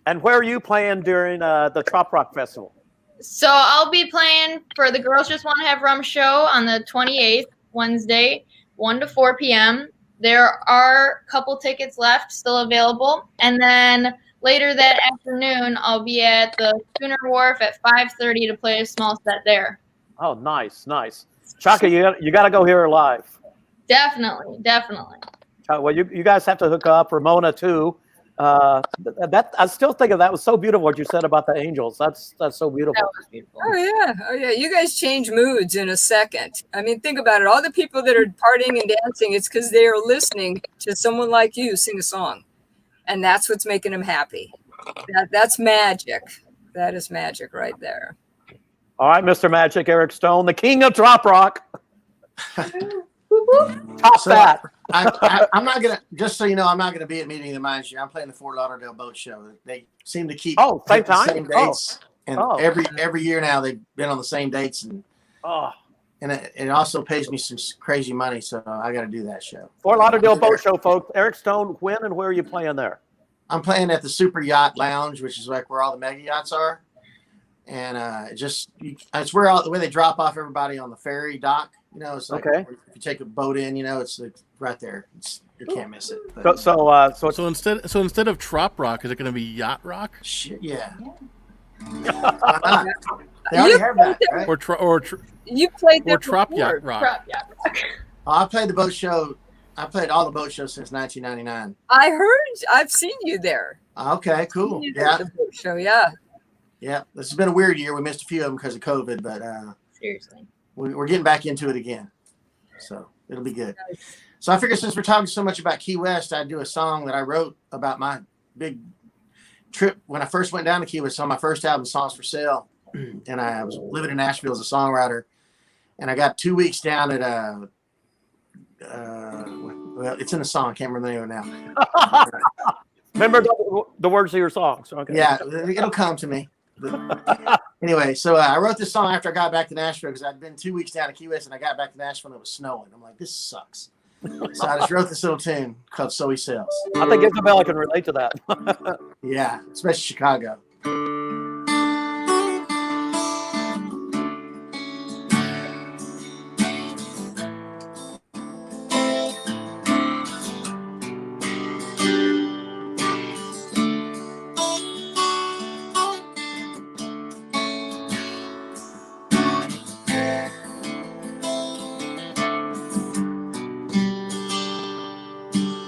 And where are you playing during the TropRock Festival? So I'll be playing for the Girls Just Want to Have Rum show on the 28th, Wednesday, 1 to 4 p.m. There are a couple tickets left still available. And then later that afternoon, I'll be at the Schooner Wharf at 5:30 to play a small set there. Oh, nice. Chaka, you got to go hear her live. Definitely. Well, you guys have to hook up. Ramona too. That I still think of that was so beautiful what you said about the angels. That's so beautiful. That was beautiful. Oh yeah. You guys change moods in a second. I mean, think about it. All the people that are partying and dancing, it's because they are listening to someone like you sing a song, and that's what's making them happy. That's magic. That is magic right there. All right, Mr. Magic, Eric Stone, the king of TropRock. Top So, that. I'm not gonna. Just so you know, I'm not gonna be at Meeting of the Minds here. I'm playing the Fort Lauderdale Boat Show. They seem to keep same hitting the time? same dates, and Oh. every year now they've been on the same dates, and Oh, it also pays me some crazy money, so I got to do that show. Fort Lauderdale Boat Show, folks. Eric Stone, when and where are you playing there? I'm playing at the Super Yacht Lounge, which is like where all the mega yachts are, and it's where they drop off everybody on the ferry dock. You know, it's like Okay. if you take a boat in, you know, it's like right there. You can't miss it. But, So instead of Trop Rock, is it going to be Yacht Rock shit, yeah. Why not? They already have that, right? You played or that Trop before. Yacht Rock? I played the boat show. I played all the boat shows since 1999. I heard. I've seen you there. Okay, cool. Seen you Yeah, at the boat show. Yeah. this has been a weird year. We missed a few of them because of COVID, but Seriously. we're getting back into it again, so it'll be good. So I figured since we're talking so much about Key West, I'd do a song that I wrote about my big trip when I first went down to Key West on my first album, Songs for Sale, and I was living in Nashville as a songwriter, and I got 2 weeks down at well, it's in the song. I can't remember the name of it now. Remember the words of your songs. Okay. Yeah, it'll come to me. But anyway, so I wrote this song after I got back to Nashville because I'd been 2 weeks down at Key West and I got back to Nashville and it was snowing. I'm like, this sucks. So I just wrote this little tune called So He Sells. I think Isabella can relate to that. Yeah, especially Chicago.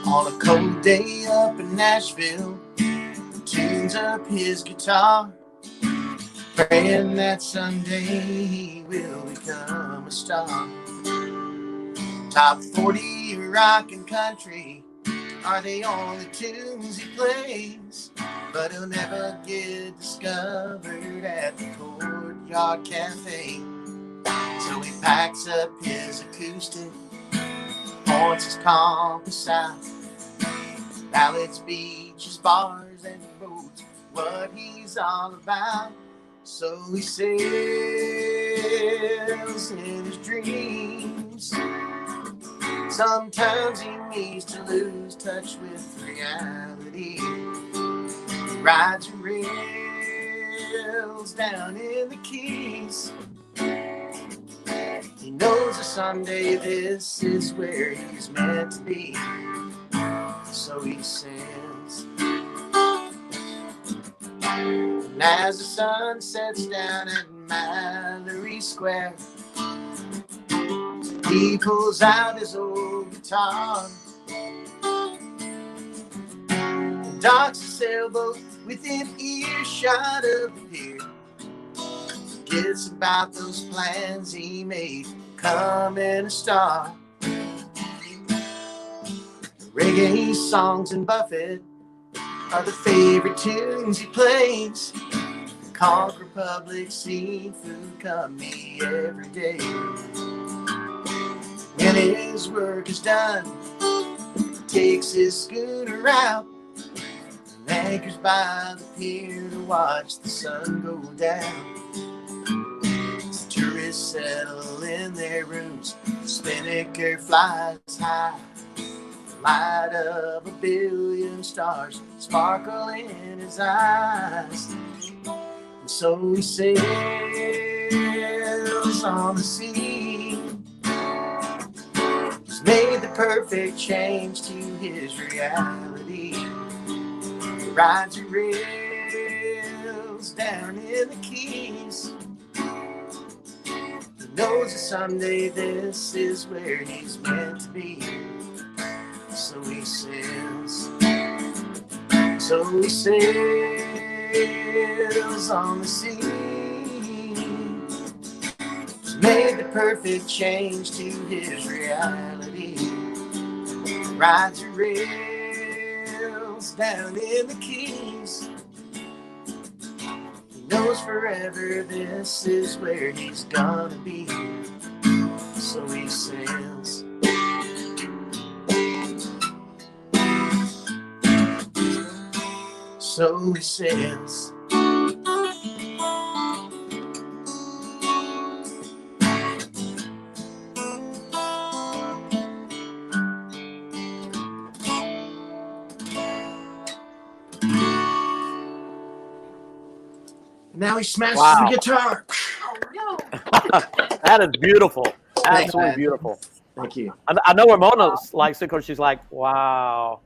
On a cold day up in Nashville, he tunes up his guitar, praying that someday he will become a star. Top 40 rock and country are the only tunes he plays, but he'll never get discovered at the Courtyard Cafe. So he packs up his acoustic, points his compass out, ballads, beaches, bars, and boats, what he's all about. So he sails in his dreams. Sometimes he needs to lose touch with reality. He rides rails down in the Keys. He knows that someday this is where he's meant to be. So he sails. And as the sun sets down at Mallory Square, he pulls out his old guitar and docks a sailboat within earshot of the pier. Forgets about those plans he made a becoming a star. Reggae songs and Buffett are the favorite tunes he plays. Conch Republic Seafood Company every day. When his work is done, he takes his scooter out and anchors by the pier to watch the sun go down. As the tourists settle in their rooms, Spinnaker flies high. The light of a billion stars sparkle in his eyes. And so he sails on the sea. He's made the perfect change to his reality. He rides the rails down in the Keys. He knows that someday this is where he's meant to be. So he sails. So he sails on the sea. He's made the perfect change to his reality. Rides the rails down in the Keys. He knows forever this is where he's gonna be. So he sails. So he sails. Now he smashes the guitar. That is beautiful. Thanks, Absolutely man. beautiful. Thank you. I know Ramona likes it because she's like, wow.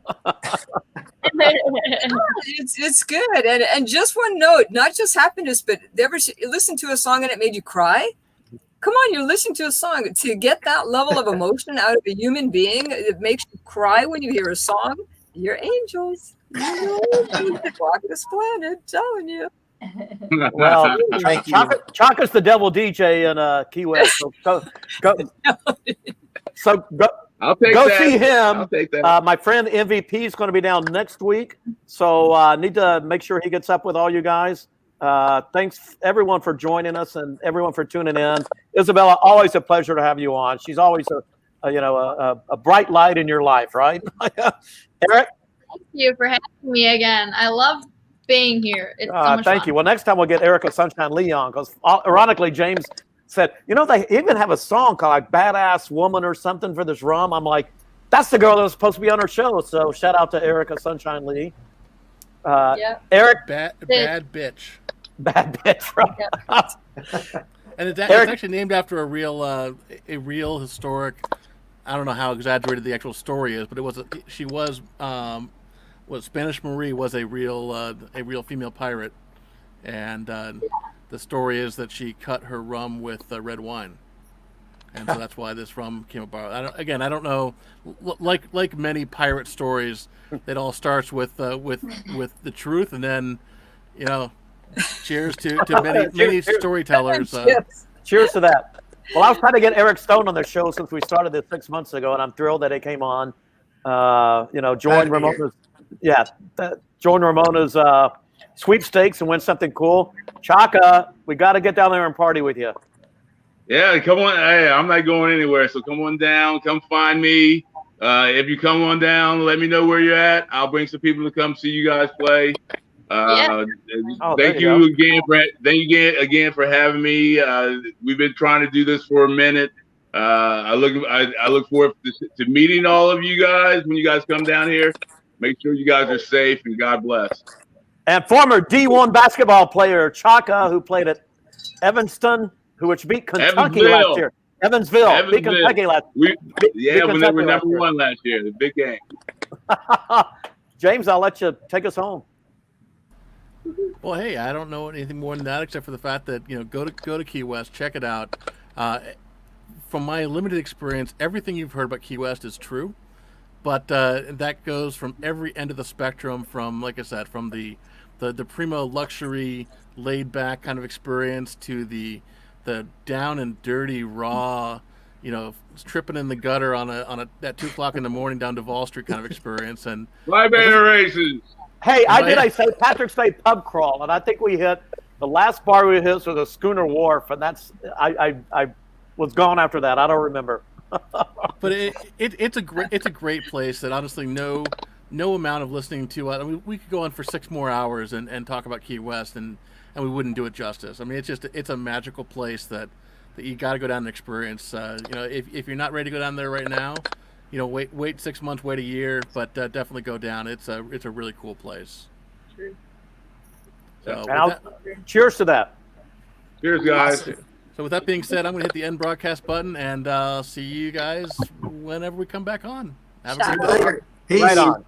It's good. And just one note, not just happiness, but ever listen to a song and it made you cry? Come on, you're listening to a song. To get that level of emotion out of a human being, it makes you cry when you hear a song. You're angels. You're angels. Walk this planet, telling you. Well, Thank you. Chaka's the devil DJ in Key West. So go I'll take go that. see him. I'll take that. My friend MVP is going to be down next week, so need to make sure he gets up with all you guys. Thanks everyone for joining us and everyone for tuning in. Isabella, always a pleasure to have you on. She's always a bright light in your life, right? Eric, Thank you for having me again. I love being here. It's so much thank fun. you. Well, next time we'll get Erica Sunshine Lee on because ironically James said, they even have a song called like Badass Woman or something for this rum. I'm like, that's the girl that was supposed to be on our show. So shout out to Erica Sunshine Lee. Yep. Eric, Bad bitch. bad bitch. Right? And it's Eric- actually named after a real historic. I don't know how exaggerated the actual story is, but it was Spanish Marie was a real female pirate, and the story is that she cut her rum with red wine, and so that's why this rum came about. I don't know. Like many pirate stories, it all starts with the truth, and then, cheers to many storytellers. Cheers to that. Well, I was trying to get Eric Stone on the show since we started this 6 months ago, and I'm thrilled that he came on. Join Ramona's sweepstakes and win something cool. Chaka, we got to get down there and party with you. Yeah, come on. Hey, I'm not going anywhere, so come on down. Come find me. If you come on down, let me know where you're at. I'll bring some people to come see you guys play. Thank you again for having me. We've been trying to do this for a minute. I look forward to meeting all of you guys when you guys come down here. Make sure you guys are safe and God bless. And former D1 basketball player Chaka, who played at Evanston, which beat Kentucky last year. Evansville. Beat Kentucky last year. When they were number one last year, the big game. James, I'll let you take us home. Well, hey, I don't know anything more than that except for the fact that go to Key West, check it out. From my limited experience, everything you've heard about Key West is true, but that goes from every end of the spectrum. From, like I said, from the primo luxury, laid back kind of experience to the down and dirty, raw, tripping in the gutter on a at 2 o'clock in the morning down Duval Street kind of experience. And Library races. Hey, I did a St. Patrick's Day pub crawl, and I think we hit the last bar we hit was the Schooner Wharf, and I was gone after that. I don't remember. But it's a great place that honestly no amount of listening to it. I mean, we could go on for 6 more hours and talk about Key West and we wouldn't do it justice. I mean, it's a magical place that you got to go down and experience. If you're not ready to go down there right now, wait 6 months, wait a year, but definitely go down. It's a really cool place. True. So cheers to that. Cheers, guys. So with that being said, I'm going to hit the end broadcast button and see you guys whenever we come back on. Have a great day. Peace. Right on.